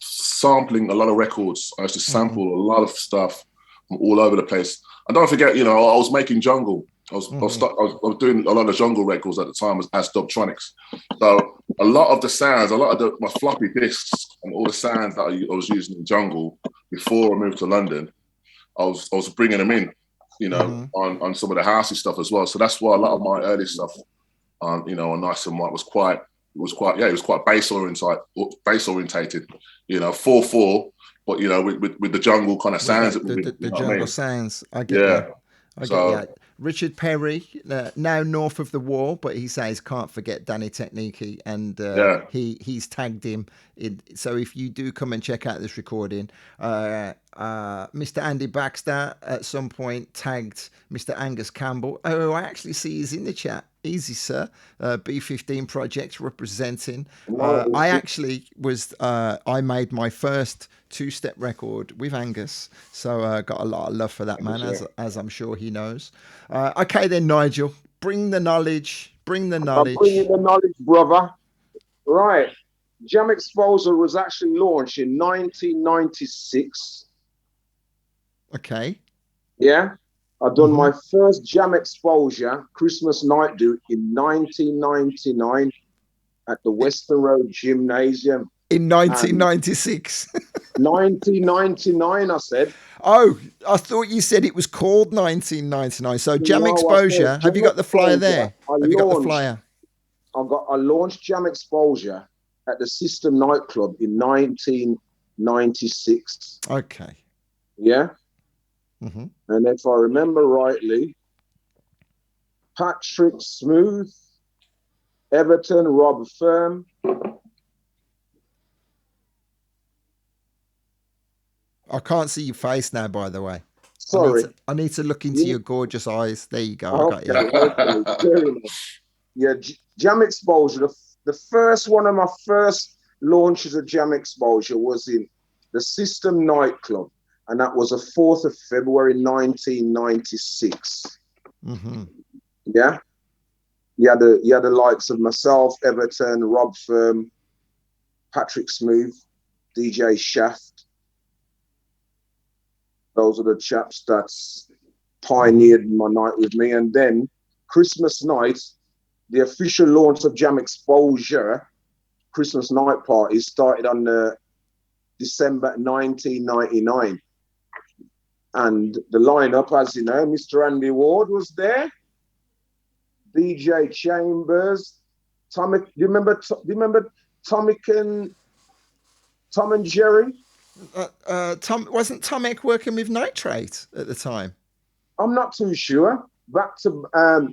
sampling a lot of records. I used to sample a lot of stuff from all over the place. And don't forget, you know, I was making jungle. I was doing a lot of jungle records at the time as Dubtronics. So a lot of the sounds, my floppy disks and all the sounds that I was using in jungle before I moved to London, I was bringing them in, you know, on some of the housey stuff as well. So that's why a lot of my early stuff, you know, on Nice and White was quite bass orientated, you know, 4/4, but you know, with the jungle kind of sounds. The jungle sounds. I get that. I get that. Richard Perry, now north of the wall, but he says can't forget Danny Technique, and he's tagged him in. So if you do come and check out this recording, Mr. Andy Baxter at some point tagged Mr. Angus Campbell. Oh, I actually see he's in the chat. Easy, sir. B15 Project representing. I actually I made my first two-step record with Angus, so got a lot of love for that man, as I'm sure he knows. Okay then, Nigel, bring the knowledge. I'm bringing the knowledge, brother. Right. Jam Exposure was actually launched in 1996. Okay. Yeah. I've done my first Jam Exposure Christmas night do in 1999 at the Western Road Gymnasium. In 1996. 1999, I said. Oh, I thought you said it was called 1999. So Jam Exposure. Have you got the flyer there? Have you got the flyer? I launched Jam Exposure at the System nightclub in 1996. Okay. Yeah. And if I remember rightly, Patrick Smooth, Everton, Rob Firm. I can't see your face now, by the way. Sorry. I need to look into your gorgeous eyes. There you go. I got you. Yeah, Jam Exposure. The first one of my first launches of Jam Exposure was in the System nightclub. And that was the 4th of February, 1996. Yeah. You had the likes of myself, Everton, Rob Firm, Patrick Smooth, DJ Shaft. Those are the chaps that's pioneered my night with me. And then Christmas night, the official launch of Jam Exposure Christmas night party started on December 1999. And the lineup, as you know, Mr. Andy Ward was there, DJ Chambers, Tom. Do you remember Tom and Jerry? Tom wasn't Tomek working with Nitrate at the time? I'm not too sure. Back to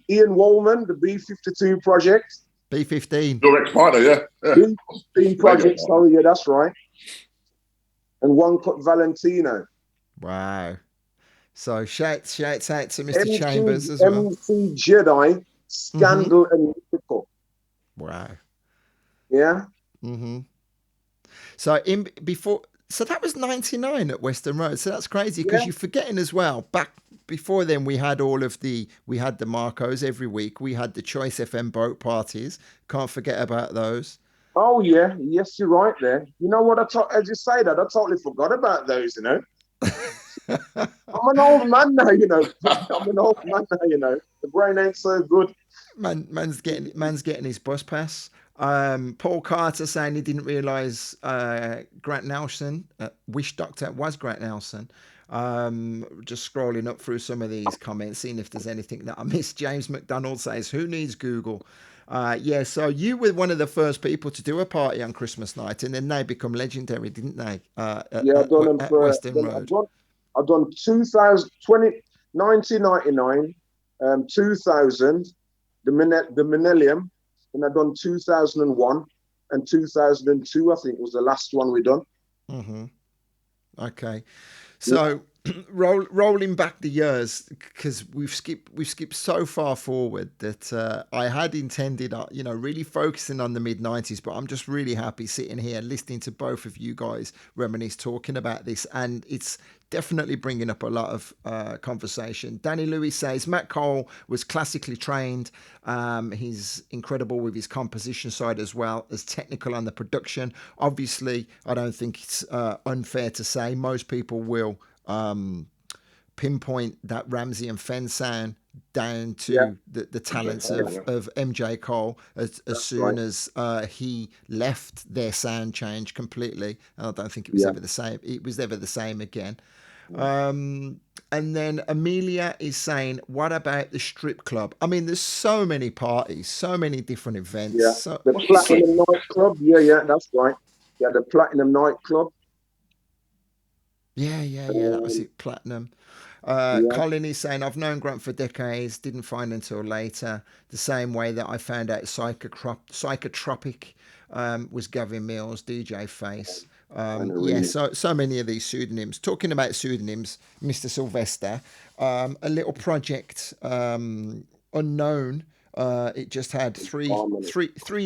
Ian Woolman, the B52 project. B15. Your ex-partner, yeah. B15 project. Sorry, yeah, that's right. And One Cut Valentino. Wow. So shouts out to Mr. Chambers as well. MC Jedi, Scandal and Mythical. Wow. Yeah. So so that was 99 at Western Road. So that's crazy because you're forgetting as well. Back before then, we had the Marcos every week. We had the Choice FM boat parties. Can't forget about those. Oh yeah, yes, you're right there. You know what? As you say that, I totally forgot about those. You know. I'm an old man now, you know. The brain ain't so good. Man's getting his bus pass. Paul Carter saying he didn't realise Grant Nelson, Wish Doctor was Grant Nelson. Just scrolling up through some of these comments, seeing if there's anything that I missed. James McDonald says, "Who needs Google?" So you were one of the first people to do a party on Christmas night, and then they become legendary, didn't they? I've done them at for Western Road. I've done 1999, 2000, the millennium, and I've done 2001 and 2002. I think was the last one we done. Okay, so rolling back the years, because we've skipped so far forward that I had intended, really focusing on the mid-90s, but I'm just really happy sitting here listening to both of you guys reminisce, talking about this, and it's definitely bringing up a lot of conversation. Danny Lewis says Matt Cole was classically trained. He's incredible with his composition side as well as technical on the production. Obviously, I don't think it's unfair to say most people will pinpoint that Ramsey and Fenn sound down to the talents of MJ Cole as soon as he left. Their sound changed completely, and I don't think it was ever the same. It was never the same again. And then Amelia is saying, what about the strip club? I mean, there's so many parties, so many different events. The Platinum Nightclub. Yeah, that's right. Yeah, the Platinum Nightclub. Yeah, that was it, Platinum. Colin is saying, I've known Grant for decades, didn't find until later. The same way that I found out Psychotropic was Gavin Mills, DJ Face. So many of these pseudonyms. Talking about pseudonyms, Mr. Sylvester, a little project unknown. It just had three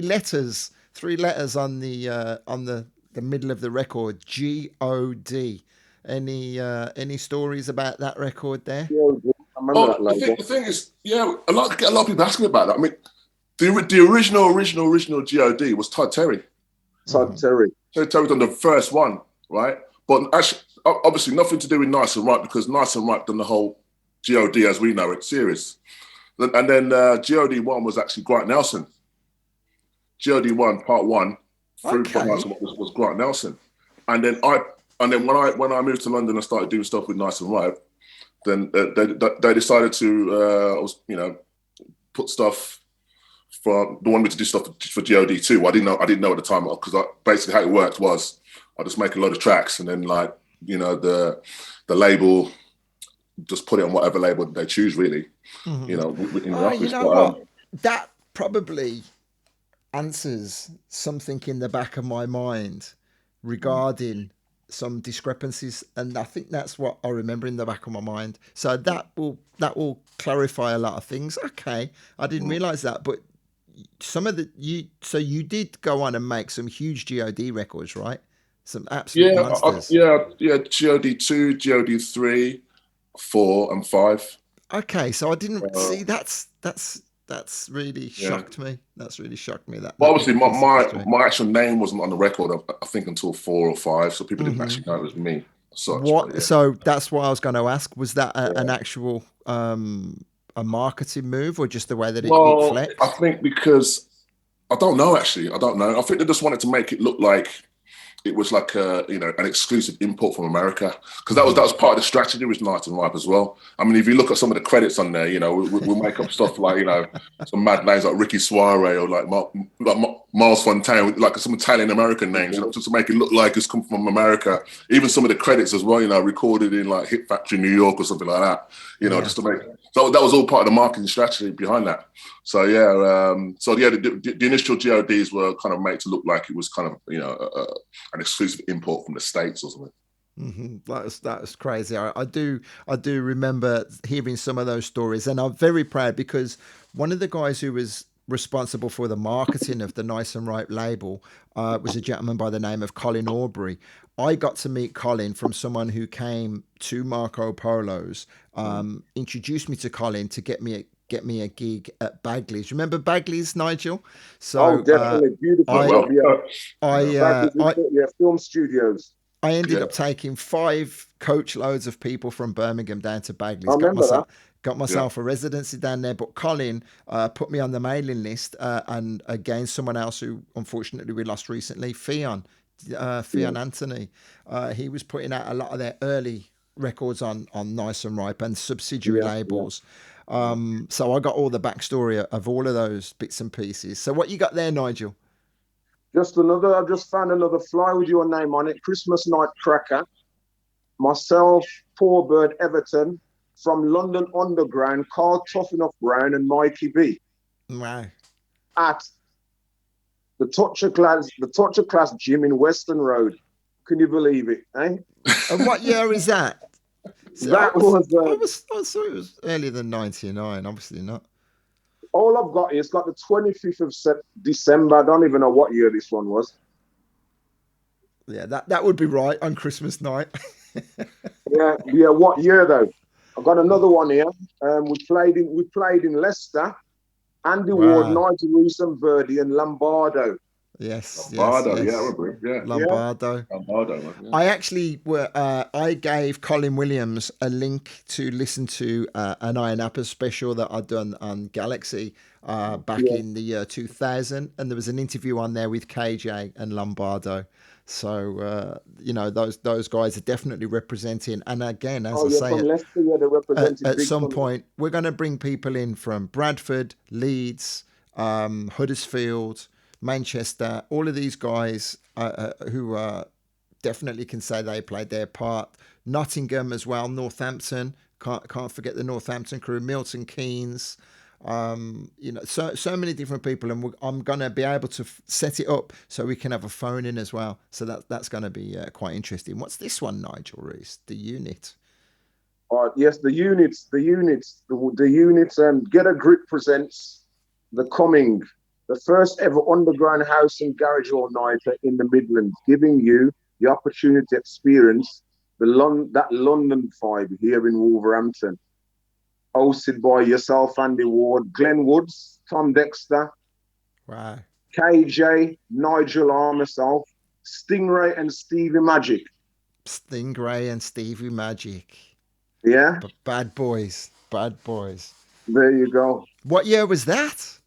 letters on the middle of the record. G-O-D. Any stories about that record there? I remember that label. The thing is, a lot of people asking about that. I mean, the original G.O.D. was Todd Terry. Todd Terry. Todd Terry done the first one, right? But actually, obviously nothing to do with Nice and Right, because Nice and Right done the whole G.O.D. as we know it series. And then G.O.D. 1 was actually Grant Nelson. G.O.D. 1, part 1, was Grant Nelson. And then when I moved to London and started doing stuff with Nice and Right, then they decided to put stuff for the one me to do stuff for G.O.D. 2. I didn't know at the time, because basically how it worked was I just make a load of tracks, and then the label just put it on whatever label they choose, really. In the office. That probably answers something in the back of my mind regarding some discrepancies, and I think that's what I remember in the back of my mind. So that will clarify a lot of things. Okay, I didn't realize that, but you did go on and make some huge G.O.D. records, right? Some absolute monsters. G.O.D. 2, G.O.D. 3, 4, and 5. Okay, so I didn't see that's That's really shocked me. That's really shocked me. But obviously, my actual name wasn't on the record, I think, until 4 or 5, so people didn't actually know it was me as such. What? So that's what I was going to ask. Was that an actual a marketing move, or just the way that it flexed? I think because I don't know. Actually, I don't know. I think they just wanted to make it look like it was like an exclusive import from America, because that was part of the strategy with Night and Ripe as well. I mean, if you look at some of the credits on there, we'll make up stuff like some mad names like Ricky Suare or like Miles Fontaine, like some Italian American names, just to make it look like it's come from America. Even some of the credits as well, recorded in like Hit Factory New York or something like that. Just to make. So that was all part of the marketing strategy behind that. So the initial GODs were kind of made to look like it was kind of an exclusive import from the States or something. Mm-hmm. That was crazy. I do remember hearing some of those stories, and I'm very proud because one of the guys who was responsible for the marketing of the Nice and Ripe label was a gentleman by the name of Colin Aubrey. I got to meet Colin from someone who came to Marco Polo's, introduced me to Colin to get me a gig at Bagley's. Remember Bagley's, Nigel? So definitely beautiful. Film studios. I ended up taking 5 coach loads of people from Birmingham down to Bagley's. I remember that. Got myself a residency down there, but Colin put me on the mailing list, and again, someone else who unfortunately we lost recently, Fionn Anthony. He was putting out a lot of their early records on Nice and Ripe and subsidiary labels. So I got all the backstory of all of those bits and pieces. So what you got there, Nigel? I just found another fly with your name on it. Christmas Night Cracker. Myself, Poor Bird Everton, from London Underground, Carl Tough-Enough Brown and Mikey B. Wow. At the Touch of Class gym in Western Road. Can you believe it, eh? And what year is that? So I thought it was earlier than 99, obviously not. All I've got is like the 25th of December. I don't even know what year this one was. Yeah, that would be right on Christmas night. yeah. What year though? I've got another one here. We played in Leicester. Andy Ward, Nigel Reece and Verdi and Lombardo. Yes. Lombardo, yes. Yeah, I remember. Lombardo. Yeah. I actually I gave Colin Williams a link to listen to an Iron Apple special that I'd done on Galaxy back in the year 2000, and there was an interview on there with KJ and Lombardo. So those guys are definitely representing. And again, as I say, Leicester, at some point we're going to bring people in from Bradford, Leeds, Huddersfield, Manchester, all of these guys who definitely can say they played their part. Nottingham as well, Northampton, can't forget the Northampton crew, Milton Keynes, so many different people, and I'm going to be able to set it up so we can have a phone in as well. So that's going to be quite interesting. What's this one, Nigel Reece? The Unit. Yes, the units. Get a Grip presents The Coming, the first ever underground house and garage all-nighter in the Midlands, giving you the opportunity to experience that London vibe here in Wolverhampton. Hosted by yourself, Andy Ward, Glenn Woods, Tom Dexter, KJ, Nigel R, myself, Stingray and Stevie Magic. Yeah? Bad boys. There you go. What year was that?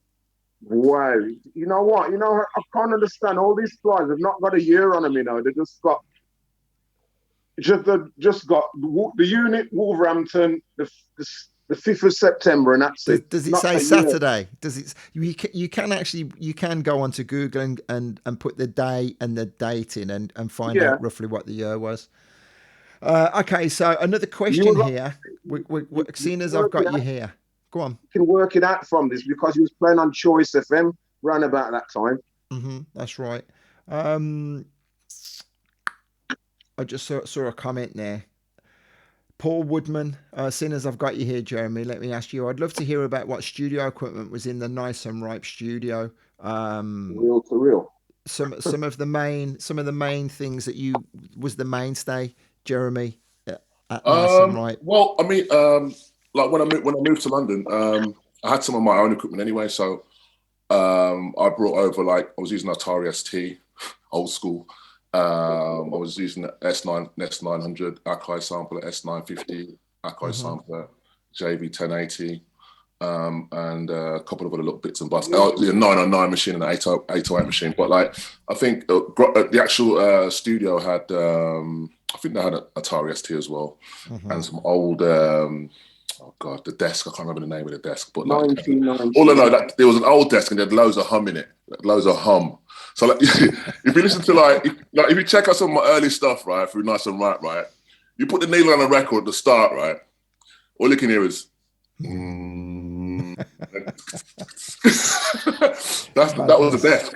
Wow. You know what? I can't understand. All these flies have not got a year on them, They just got the unit, Wolverhampton, the 5th of September, and that's it. Does it say Saturday? Year. Does it? You can go onto Google and put the day and the date in and find out roughly what the year was. Okay, so another question here. Seeing as I've got you here, go on. You can work it out from this because he was playing on Choice FM around about that time. Mm-hmm, that's right. I just saw a comment there. Paul Woodman, seeing as I've got you here, Jeremy, let me ask you. I'd love to hear about what studio equipment was in the Nice and Ripe studio. Real to real. Some of the main things that was the mainstay, Jeremy, at Nice and Ripe. Well, I mean, like when I moved to London, I had some of my own equipment anyway, so I brought over, like, I was using Atari ST, old school. I was using the S900 Akai sampler, S950 Akai sampler, JV 1080, and a couple of other little bits and bobs. The 909 machine and the 808 machine. But like, I think the actual studio had, I think they had an Atari ST as well, and some old. Oh God, the desk. I can't remember the name of the desk, but like, all I know that there was an old desk and there had loads of hum in it, loads of hum. So like, if you listen to if you check out some of my early stuff, right, through Nice and Right, you put the needle on a record at the start, right, all you can hear is. That was the desk.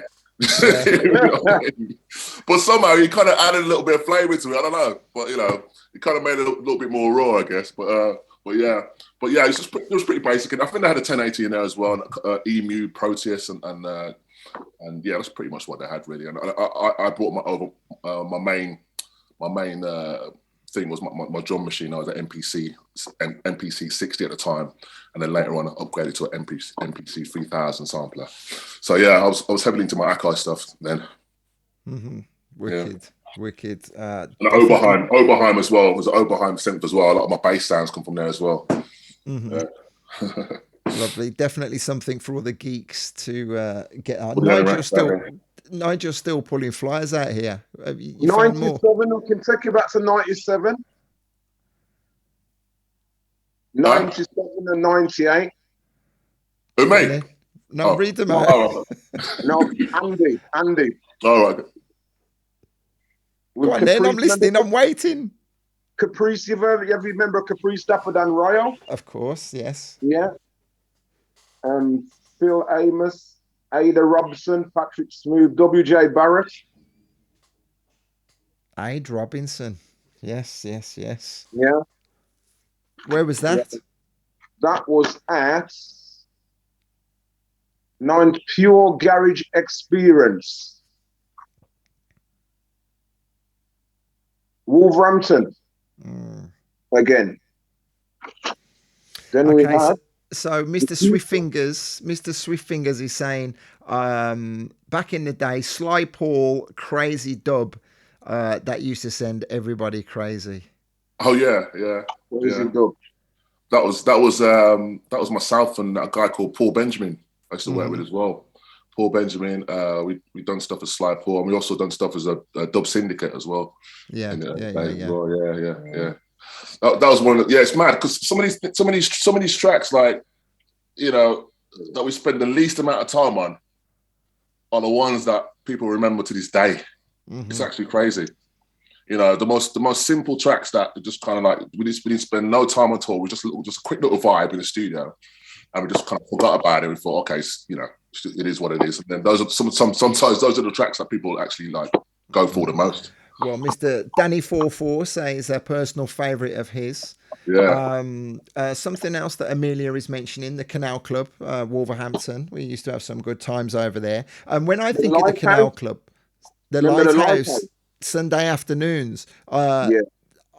But somehow he kind of added a little bit of flavour to it. I don't know, but you know, he kind of made it a little bit more raw, I guess. But yeah, it was pretty basic. And I think they had a 1080 in there as well, and Emu, Proteus, and yeah, that's pretty much what they had really. And I brought my main thing was my drum machine. I was an MPC 60 at the time, and then later on I upgraded to an MPC 3000 sampler. So yeah, I was heavily into my Akai stuff then. Wicked. And Oberheim as well. It was an Oberheim synth as well. A lot of my bass sounds come from there as well. Yeah. Lovely. Definitely something for all the geeks to get on. Nigel's still pulling flyers out here. You 97, we can take you back to 97. 97 and 98. Who, mate? No, read them out. No, Andy. All right. Go on then, I'm listening, I'm waiting. Caprice, you remember Caprice Stafford and Royal? Of course, yes. Yeah. Phil Amos, Ada Robson, Patrick Smooth, W.J. Barrett. Ade Robinson. Yes. Yeah. Where was that? Yeah. That was at 9 Pure Garage Experience. Wolverhampton. Again. Then we had... So Mr. Swiftfingers is saying, back in the day, Sly Paul, crazy dub, that used to send everybody crazy. Oh yeah. Crazy dub. That was myself and a guy called Paul Benjamin I used to work with as well. Paul Benjamin, we done stuff as Sly Paul, and we also done stuff as a Dub Syndicate as well. Yeah. That was one of the, it's mad because some of these tracks, like, you know, that we spend the least amount of time on are the ones that people remember to this day. It's actually crazy. You know, the most simple tracks that just kind of like we didn't spend no time at all. We just a quick little vibe in the studio, and we just kind of forgot about it. We thought, okay, you know, it is what it is. And then those are sometimes those are the tracks that people actually like go for the most. Well, Mr. Danny44 says a personal favourite of his. Yeah. Something else that Amelia is mentioning, the Canal Club, Wolverhampton. We used to have some good times over there. And when I think of the Canal Club, the Lighthouse, Sunday afternoons. I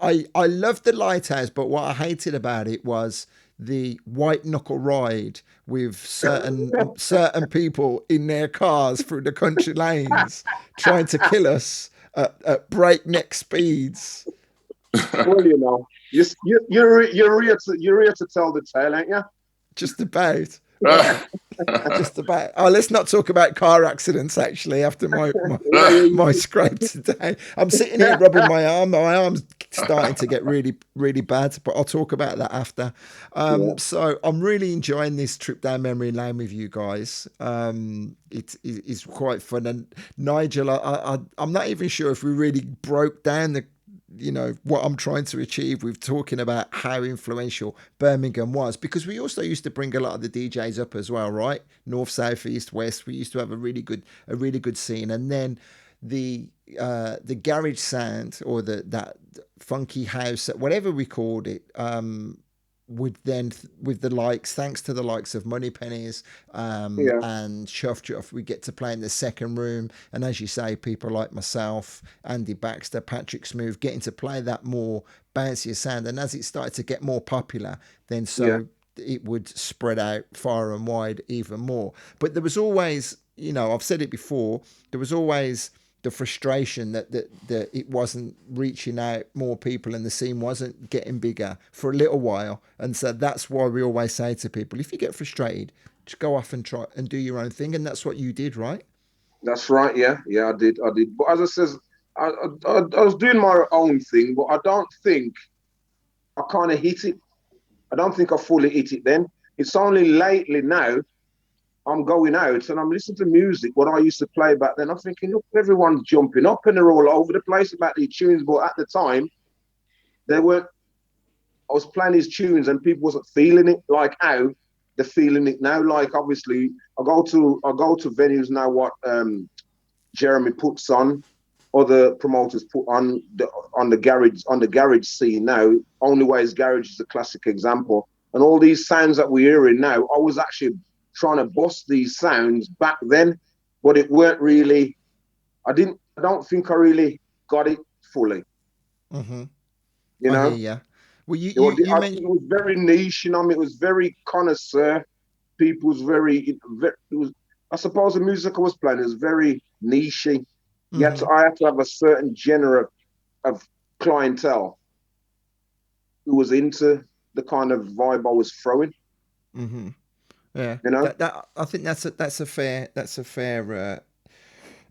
loved the Lighthouse, but what I hated about it was the white knuckle ride with certain people in their cars through the country lanes trying to kill us at breakneck speeds. Well, you know, you're here to tell the tale, ain't you? Just about. Just about. Oh, let's not talk about car accidents. Actually, after my scrape today, I'm sitting here rubbing my arm. My arm's starting to get really, really bad. But I'll talk about that after. So I'm really enjoying this trip down memory lane with you guys. It's quite fun. And Nigel, I'm not even sure if we really broke down what I'm trying to achieve with talking about how influential Birmingham was, because we also used to bring a lot of the DJs up as well, right? North, south, east, west. We used to have a really good scene, and then the garage sound or that funky house, whatever we called it, with the likes, thanks to the likes of Moneypennies and Chuff, we get to play in the second room, and as you say, people like myself, Andy Baxter, Patrick Smooth, getting to play that more bouncier sound. And as it started to get more popular, then it would spread out far and wide even more. But there was always, I've said it before, there was always the frustration that it wasn't reaching out more people and the scene wasn't getting bigger for a little while. And so that's why we always say to people, if you get frustrated, just go off and try and do your own thing. And that's what you did, right? That's right. Yeah, I did. But as I says, I was doing my own thing, but I don't think I kind of hit it. I don't think I fully hit it then. It's only lately now I'm going out and I'm listening to music, what I used to play back then. I'm thinking, look, everyone's jumping up and they're all over the place about these tunes. But at the time, they weren't. I was playing these tunes and people wasn't feeling it like how they're feeling it now. Like obviously, I go to venues now. What Jeremy puts on, other promoters put on the garage scene now. Only Ways Garage is a classic example, and all these sounds that we're hearing now, I was actually trying to bust these sounds back then, but it weren't really. I don't think I really got it fully. Mm-hmm. You know. Yeah. Well, it was very niche. It was very connoisseur. People was very. It was. I suppose the music I was playing was very nichey. Mm-hmm. I had to have a certain genre of clientele who was into the kind of vibe I was throwing. Mm-hmm. Yeah, that I think that's a fair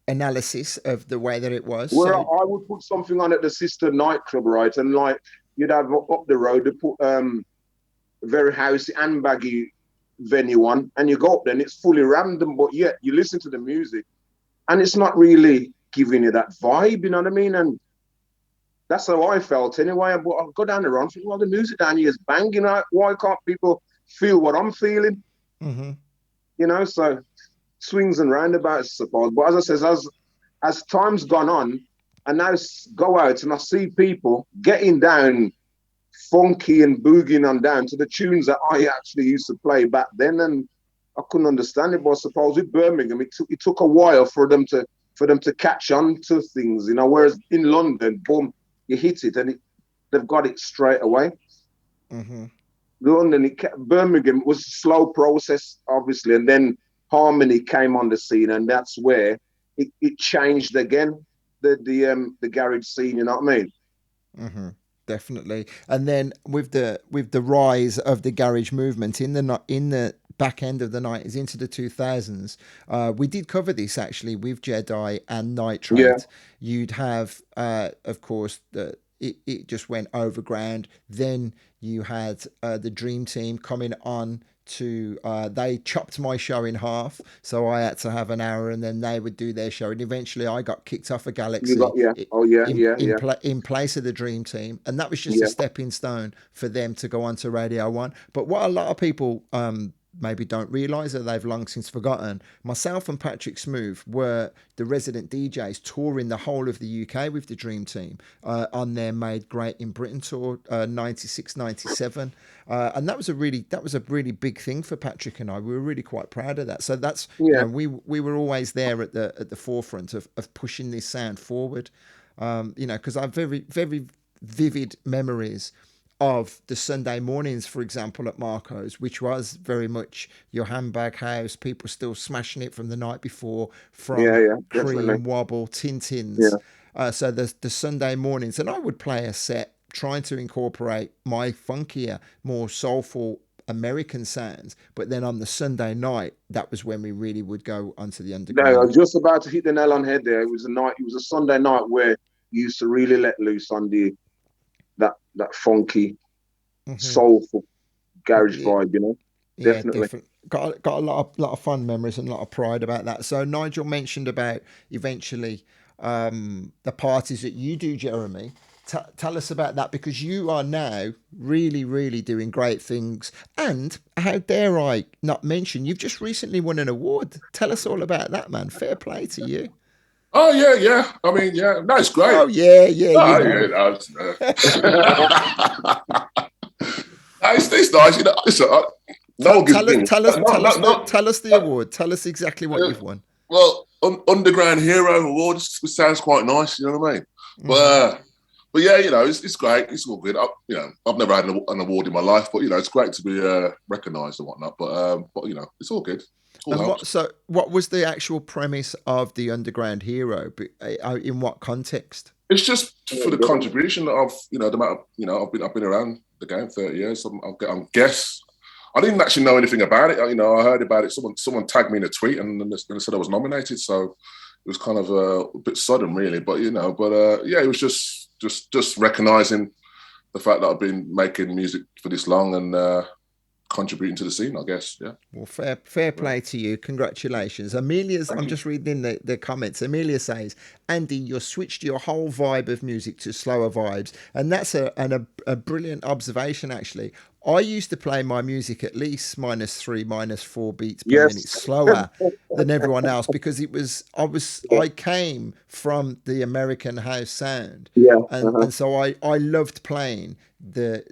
analysis of the way that it was. Where I would put something on at the sister nightclub, right, and like you'd have up the road to put very housey and baggy venue on, and you go up there and it's fully random, but yet you listen to the music and it's not really giving you that vibe, you know what I mean? And that's how I felt anyway. But I go down the road and think, well, the music down here is banging out. Why can't people feel what I'm feeling? Mm-hmm. So swings and roundabouts, I suppose. But as I says, as time's gone on, I now go out and I see people getting down funky and boogieing on down to the tunes that I actually used to play back then, and I couldn't understand it. But I suppose with Birmingham, it took a while for them to catch on to things, whereas in London, boom, you hit it and they've got it straight away. Mm-hmm. Birmingham was a slow process, obviously, and then Harmony came on the scene, and that's where it changed again, the garage scene, you know what I mean? Mm-hmm. Definitely. And then with the rise of the garage movement in the back end of the 90s into the 2000s, we did cover this actually with Jedi and Nitrate. Yeah. You'd have, of course, it just went overground. Then you had the Dream Team coming on to they chopped my show in half, so I had to have an hour and then they would do their show, and eventually I got kicked off of Galaxy in place of the Dream Team, and that was just a stepping stone for them to go on to Radio 1. But what a lot of people maybe don't realise, that they've long since forgotten, myself and Patrick Smooth were the resident DJs touring the whole of the UK with the Dream Team on their Made Great in Britain tour, 96, 97. And that was a really big thing for Patrick and I. We were really quite proud of that. So that's, we were always there at the forefront of pushing this sound forward. Because I have very, very vivid memories of the Sunday mornings, for example, at Marco's, which was very much your handbag house, people still smashing it from the night before, from Cream, Wobble, Tintins. So the Sunday mornings, and I would play a set trying to incorporate my funkier, more soulful American sounds, but then on the Sunday night, that was when we really would go onto the underground. No, I was just about to hit the nail on the head there. It was a Sunday night where you used to really let loose on that funky, soulful garage vibe, Definitely. Got a lot of fun memories and a lot of pride about that. So Nigel mentioned about eventually the parties that you do, Jeremy. Tell us about that, because you are now really, really doing great things. And how dare I not mention, you've just recently won an award. Tell us all about that, man. Fair play to you. Oh, yeah. I mean, that's great. Oh, yeah. It's nice. Tell us the award. Tell us exactly what you've won. Well, Underground Hero Award sounds quite nice, you know what I mean? But But yeah, it's great. It's all good. I've never had an award in my life, but it's great to be recognised and whatnot. But it's all good. All And helps. what was the actual premise of the Underground Hero? In what context? It's just for the contribution of the amount of I've been around the game 30 years. I'm guess I didn't actually know anything about it. I heard about it. Someone tagged me in a tweet and then they said I was nominated. So it was kind of a bit sudden, really. But it was just recognising the fact that I've been making music for this long and contributing to the scene, I guess. Yeah. Well, fair play to you. Congratulations. I'm just reading the comments. Amelia says, Andy, you've switched your whole vibe of music to slower vibes. And that's a brilliant observation, actually. I used to play my music at least -3, -4 beats per minute slower than everyone else because I came from the American house sound. Yeah. And so I loved playing the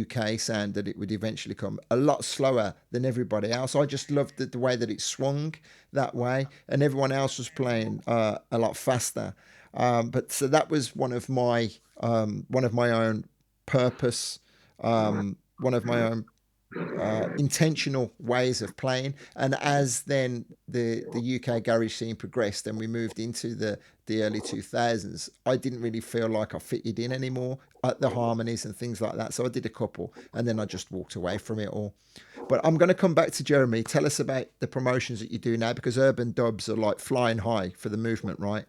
UK sound that it would eventually come a lot slower than everybody else. I just loved the way that it swung that way, and everyone else was playing a lot faster. But so that was one of my own purpose, one of my own intentional ways of playing. And as then the UK garage scene progressed and we moved into the early 2000s, I didn't really feel like I fitted in anymore at the harmonies and things like that. So I did a couple and then I just walked away from it all. But I'm going to come back to Jeremy. Tell us about the promotions that you do now, because urban dubs are like flying high for the movement, right?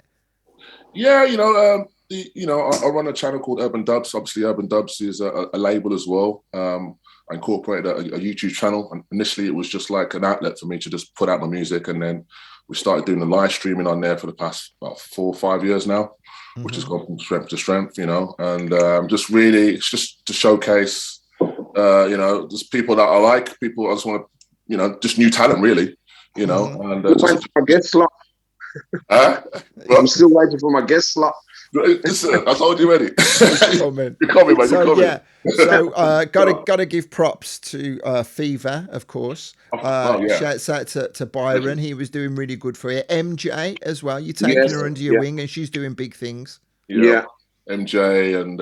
Yeah, I run a channel called Urban Dubs. Obviously, Urban Dubs is a label as well. I incorporated a YouTube channel, and initially it was just like an outlet for me to just put out my music, and then we started doing the live streaming on there for the past about 4 or 5 years now, which has gone from strength to strength, and just really it's just to showcase, just people that I like, people I just want to, just new talent really, and just my guest slot. I'm still waiting for my guest slot. Listen, I told you already. Oh, man. You're coming, man. So yeah, so gotta give props to Fever, of course. Shouts out to Byron. He was doing really good for you. MJ as well. You taking her under your wing, and she's doing big things. Yeah. MJ and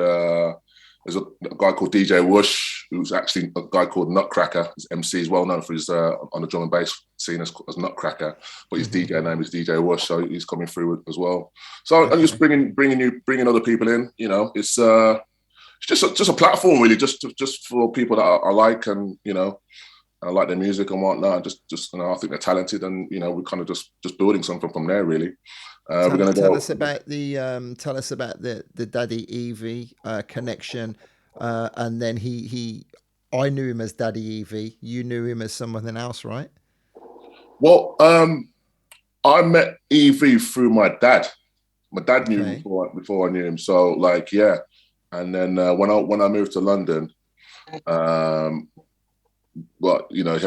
there's a guy called DJ Whoosh, who's actually a guy called Nutcracker. His MC is well known for his on the drum and bass scene as Nutcracker, but his DJ name is DJ Whoosh, so he's coming through as well. So I'm just bringing other people in. It's just a platform really, just for people that I like, and I like their music and whatnot. Just I think they're talented, and we're kind of just building something from there really. Tell us about the Daddy Evie connection, and then I knew him as Daddy Evie. You knew him as something else, right? Well, I met Evie through my dad. My dad knew him before I knew him. So and then when I moved to London, he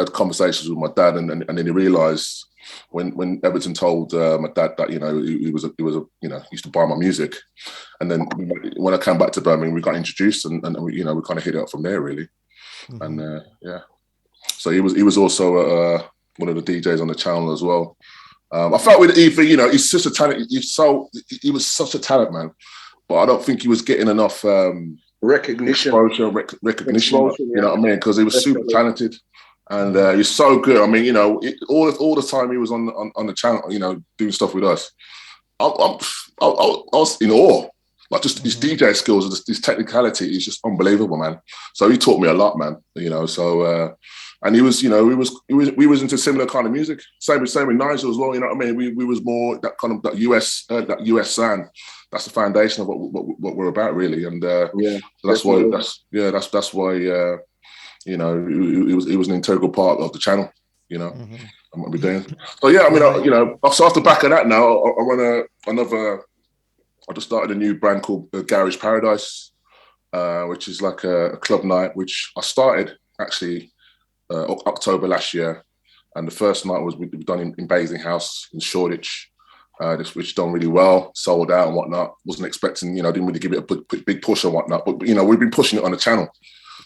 had conversations with my dad, and then he realised. When Everton told my dad that he used to buy my music, and then when I came back to Birmingham, we got introduced, and we kind of hit it up from there really, and so he was also one of the DJs on the channel as well. I felt with Evie, he's such a talent. He was such a talent, man, but I don't think he was getting enough recognition. Recognition. You know what I mean? Because he was super talented. And he's so good. I mean, all the time he was on the channel, doing stuff with us. I was in awe. Like just his DJ skills, his technicality is just unbelievable, man. So he taught me a lot, man. So and he was into similar kind of music. Same with Nigel as well. You know what I mean? We was more that kind of that US sound. That's the foundation of what we're about, really. And so that's why. He was an integral part of the channel, and what we're doing. So yeah, I mean, so off the back of that now, I run I just started a new brand called Garage Paradise, which is like a club night, which I started actually October last year, and the first night we've done in Bathing House in Shoreditch, which done really well, sold out and whatnot. Wasn't expecting, didn't really give it a big push and whatnot, but we've been pushing it on the channel.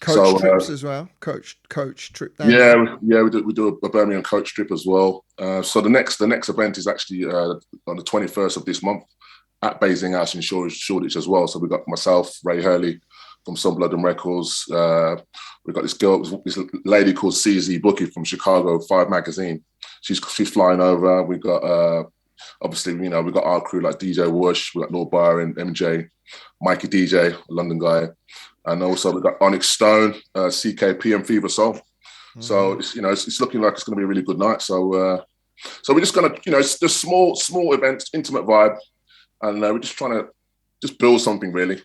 Coach trips as well. Coach trip. We do a Birmingham coach trip as well. So the next event is actually on the 21st of this month at Basing House in Shoreditch as well. So we got myself, Ray Hurley from Some Blood and Records. We've got this lady called CZ Bookie from Chicago 5 Magazine. She's flying over. We've got obviously, we've got our crew like DJ Whoosh, we've got Lord Byron, MJ, Mikey DJ, a London guy, and also we've got Onyx Stone, CKP and Fever Soul. Mm-hmm. So it's looking like it's going to be a really good night. So we're just gonna, it's just small events, intimate vibe, and we're just trying to just build something really,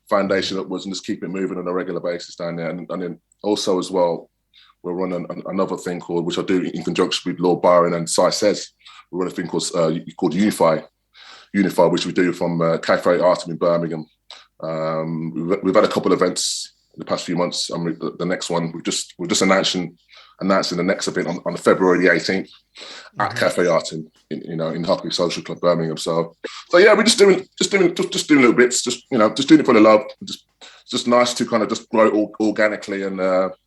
foundation upwards and just keep it moving on a regular basis down there. And then also as well, we're running another thing which I do in conjunction with Lord Byron and Sai Says. We run a thing called Unify, which we do from Cafe Artem in Birmingham. We've had a couple of events in the past few months, and the next one we're just announcing the next event on February the 18th at Cafe Artem in Hockey Social Club Birmingham. So yeah, we're just doing little bits, just doing it for the love. It's just nice to kind of just grow it organically and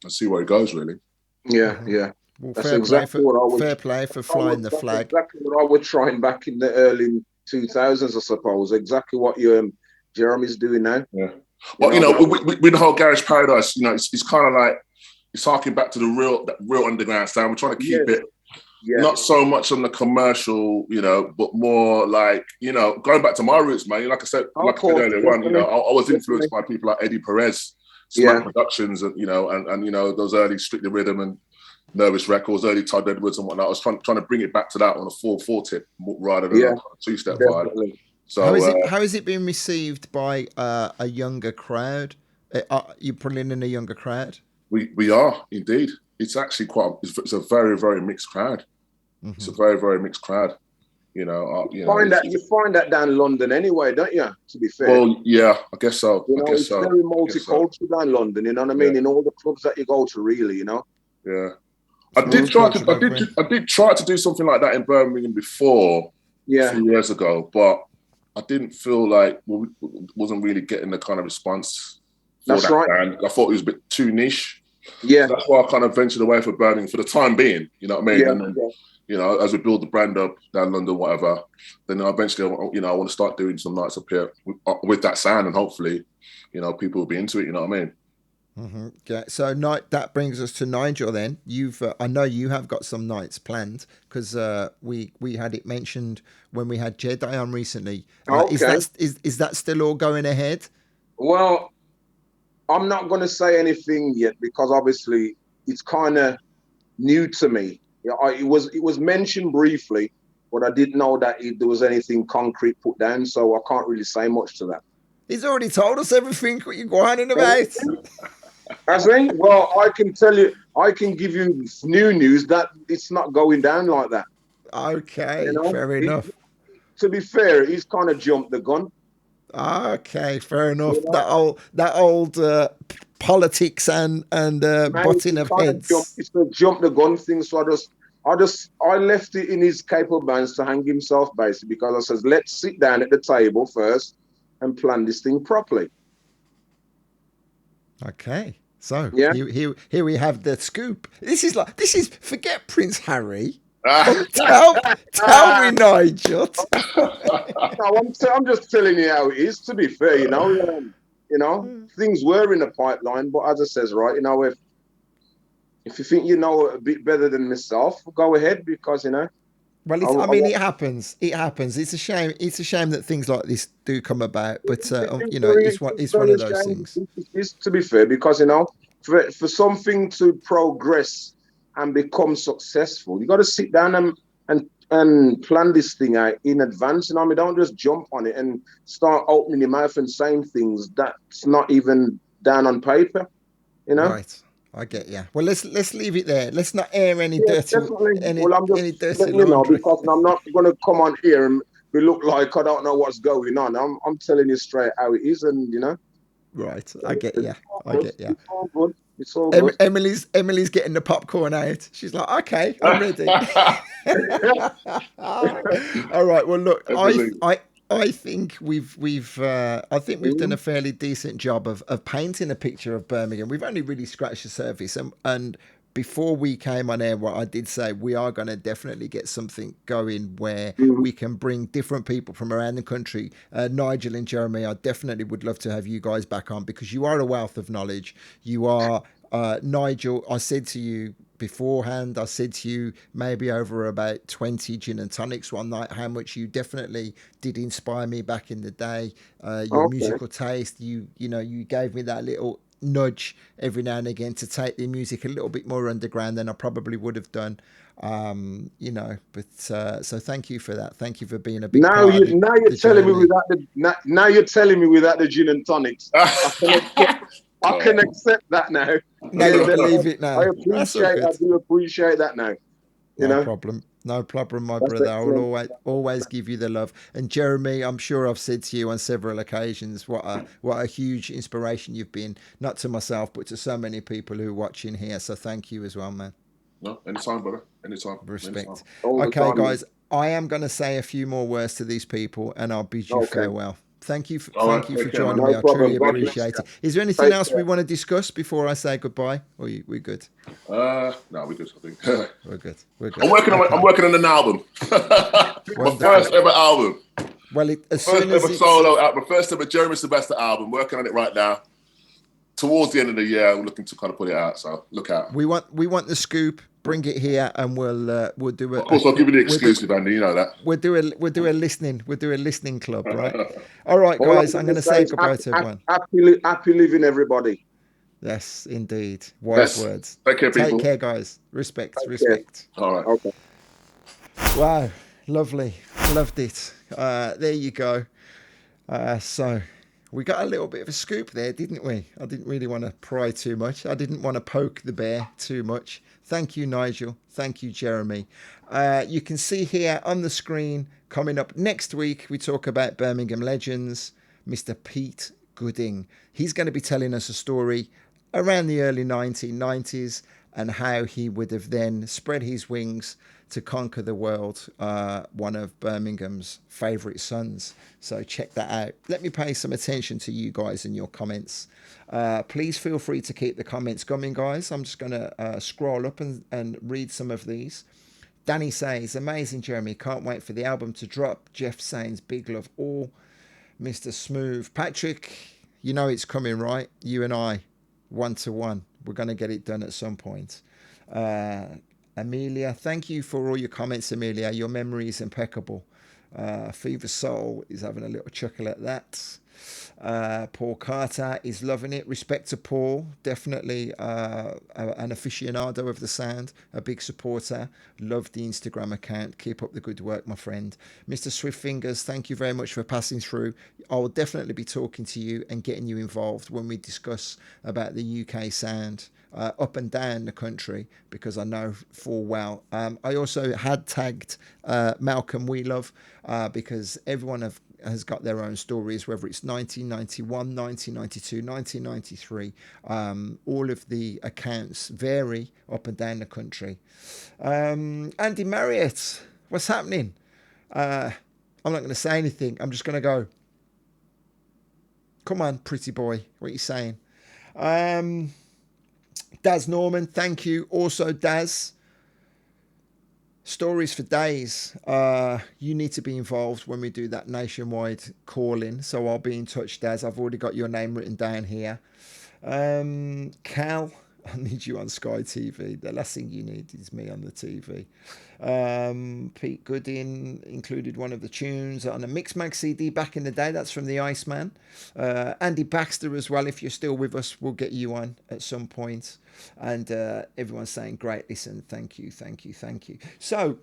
see where it goes really. Yeah. Well, that's fair play for flying the flag. Exactly what I was trying back in the early 2000s, I suppose. Exactly what Jeremy's doing now. Yeah. Well, with the whole Garage Paradise, it's kind of like it's harking back to the real underground sound. We're trying to keep it not so much on the commercial, but more like, going back to my roots, man. Like I said earlier on, I was influenced by people like Eddie Perez, Smack Productions, and those early Strictly Rhythm and Nervous Records, early Todd Edwards and whatnot. I was trying to bring it back to that on a 4/4 tip rather than a 2-step vibe. So how is it being received by a younger crowd? You pulling in a younger crowd? We are indeed. It's actually it's a very, very mixed crowd. Mm-hmm. It's a very, very mixed crowd. You find that down in London anyway, don't you? To be fair. Well, yeah, I guess so. It's very multicultural down in London. You know what I mean? In all the clubs that you go to, really. Yeah. I did try to do something like that in Birmingham before, a few years ago, but I didn't feel like wasn't really getting the kind of response. That's right. Band. I thought it was a bit too niche. Yeah. So that's why I kind of ventured away from Birmingham for the time being. You know what I mean? Yeah. And then, as we build the brand up down London, whatever, then eventually, I want to start doing some nights up here with that sound, and hopefully, people will be into it. You know what I mean? Mm-hmm. Okay. So that brings us to Nigel. Then I know you have got some nights planned because we had it mentioned when we had Jedi on recently. Okay. Is that still all going ahead? Well, I'm not going to say anything yet because obviously it's kind of new to me. It was mentioned briefly, but I didn't know that there was anything concrete put down, so I can't really say much to that. He's already told us everything what you're whining about. Has he? Well, I can tell you, I can give you new news that it's not going down like that. Okay, fair enough. To be fair, he's kind of jumped the gun. Okay, fair enough. That old politics and butting of heads. It's the jump the gun thing. So I left it in his capable hands to hang himself basically because I says let's sit down at the table first and plan this thing properly. Okay, so here we have the scoop. This is forget Prince Harry. Tell me, Nigel. I'm just telling you how it is. To be fair, things were in the pipeline, but as I says, right, if you think you know a bit better than myself, go ahead because Well, it happens. It happens. It's a shame. It's a shame that things like this do come about. But it's one of those things. It's to be fair because for something to progress and become successful, you got to sit down and plan this thing out in advance. Don't just jump on it and start opening your mouth and saying things that's not even down on paper. Right. I get you. Well, let's leave it there. Let's not air any dirty laundry. Because I'm not going to come on here and we look like I don't know what's going on. I'm telling you straight how it is, and Right. I get you. It's all good. It's all good. Emily's getting the popcorn out. She's like, okay, I'm ready. All right. Well, look, I think we've done a fairly decent job of painting a picture of Birmingham. We've only really scratched the surface, and before we came on air, what I did say, we are going to definitely get something going where we can bring different people from around the country. Nigel and Jeremy, I definitely would love to have you guys back on, because you are a wealth of knowledge. You are, Nigel, I said to you beforehand, I said to you maybe over about 20 gin and tonics one night, how much you definitely did inspire me back in the day. Your musical taste, you know, you gave me that little nudge every now and again to take the music a little bit more underground than I probably would have done, you know. But so thank you for that. Thank you for being a big part of the telling journey. me now you're telling me without the gin and tonics. I can accept that now. Now you believe it now. I do appreciate that now. No problem, my brother. I will always give you the love. And Jeremy, I'm sure I've said to you on several occasions what a huge inspiration you've been, not to myself but to so many people who are watching here. So thank you as well, man. No, anytime, brother. Anytime. Respect. Anytime. Okay, guys, I am going to say a few more words to these people, and I'll bid you farewell. Thank you for joining me. I truly appreciate it. Is there anything else we want to discuss before I say goodbye? Or we good? No, we're good, I think. We're good. I'm working on an album. My first ever album. Well, solo album, my first ever Jeremy Sylvester album. Working on it right now. Towards the end of the year, we're looking to kind of put it out. So look out. We want the scoop. Bring it here, and we'll do it. Of course, I'll give you the exclusive, Andy. You know that. We'll do a listening club, right? All right, guys. I'm going to say goodbye to everyone. Happy living, everybody. Yes, indeed. Wise words. Take care, people. Take care, guys. Respect. All right. Okay. Wow, lovely. Loved it. There you go. So we got a little bit of a scoop there, didn't we? I didn't really want to pry too much. I didn't want to poke the bear too much. Thank you, Nigel. Thank you, Jeremy. You can see here on the screen, coming up next week, we talk about Birmingham legends, Mr. Pete Gooding. He's going to be telling us a story around the early 1990s and how he would have then spread his wings to conquer the world, one of Birmingham's favourite sons. So check that out. Let me pay some attention to you guys and your comments. Please feel free to keep the comments coming, guys. I'm just going to scroll up and read some of these. Danny says, amazing, Jeremy. Can't wait for the album to drop. Jeff saying, big love all. Mr. Smooth. Patrick, you know it's coming, right? You and I, 1-to-1. We're going to get it done at some point. Amelia, thank you for all your comments, Amelia. Your memory is impeccable. Fever Soul is having a little chuckle at that. Paul Carter is loving it. Respect to Paul, definitely an aficionado of the sound, a big supporter. Love the Instagram account. Keep up the good work, my friend. Mr. Swiftfingers, thank you very much for passing through. I will definitely be talking to you and getting you involved when we discuss about the UK sound up and down the country, because I know full well. I also had tagged Malcolm Wheelove because everyone has got their own stories, whether it's 1991, 1992, 1993. All of the accounts vary up and down the country. Andy Marriott, what's happening? I'm not going to say anything. I'm just going to go. Come on, pretty boy. What are you saying? Daz Norman, thank you. Also, Daz, stories for days. You need to be involved when we do that nationwide call-in. So I'll be in touch, Daz. I've already got your name written down here. Cal, I need you on Sky TV. The last thing you need is me on the TV. Pete Gooding included one of the tunes on a Mixmag CD back in the day. That's from the Iceman. Andy Baxter as well. If you're still with us, we'll get you on at some point. And everyone's saying, great, listen, thank you. So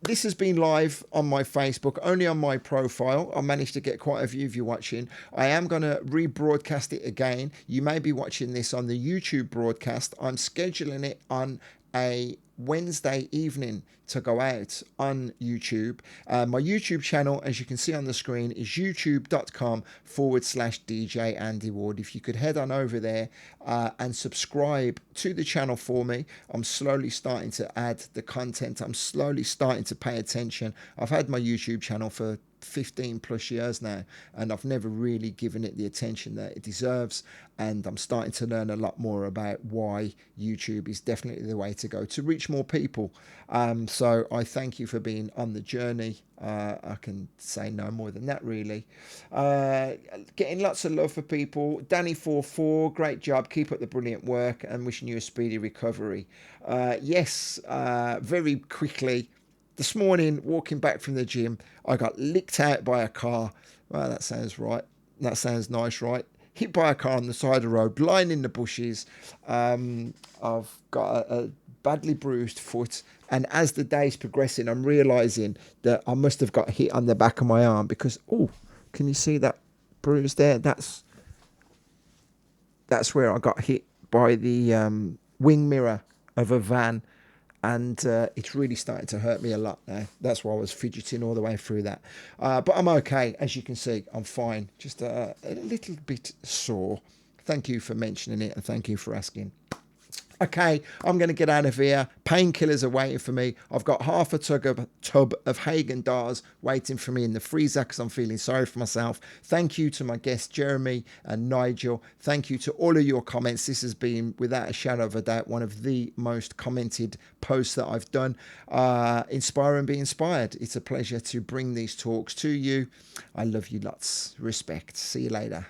this has been live on my Facebook, only on my profile. I managed to get quite a few of you watching. I am going to rebroadcast it again. You may be watching this on the YouTube broadcast. I'm scheduling it on a Wednesday evening to go out on YouTube. My YouTube channel, as you can see on the screen, is youtube.com/DJ Andy Ward. If you could head on over there and subscribe to the channel for me. I'm slowly starting to add the content. I'm slowly starting to pay attention. I've had my YouTube channel for 15 plus years now, and I've never really given it the attention that it deserves. And I'm starting to learn a lot more about why YouTube is definitely the way to go to reach more people. So I thank you for being on the journey. I can say no more than that, really. Getting lots of love for people. Danny44, great job. Keep up the brilliant work, and wishing you a speedy recovery. Yes, very quickly. This morning, walking back from the gym, I got licked out by a car. Well, that sounds right. That sounds nice, right? Hit by a car on the side of the road, lying in the bushes. I've got a badly bruised foot, and as the day's progressing, I'm realising that I must have got hit on the back of my arm because, oh, can you see that bruise there? That's where I got hit by the wing mirror of a van. And it's really starting to hurt me a lot now. That's why I was fidgeting all the way through that. But I'm okay. As you can see, I'm fine. Just a little bit sore. Thank you for mentioning it, and thank you for asking. Okay, I'm going to get out of here. Painkillers are waiting for me. I've got half a tub of Haagen-Dazs waiting for me in the freezer because I'm feeling sorry for myself. Thank you to my guests, Jeremy and Nigel. Thank you to all of your comments. This has been, without a shadow of a doubt, one of the most commented posts that I've done. Inspire and be inspired. It's a pleasure to bring these talks to you. I love you lots. Respect. See you later.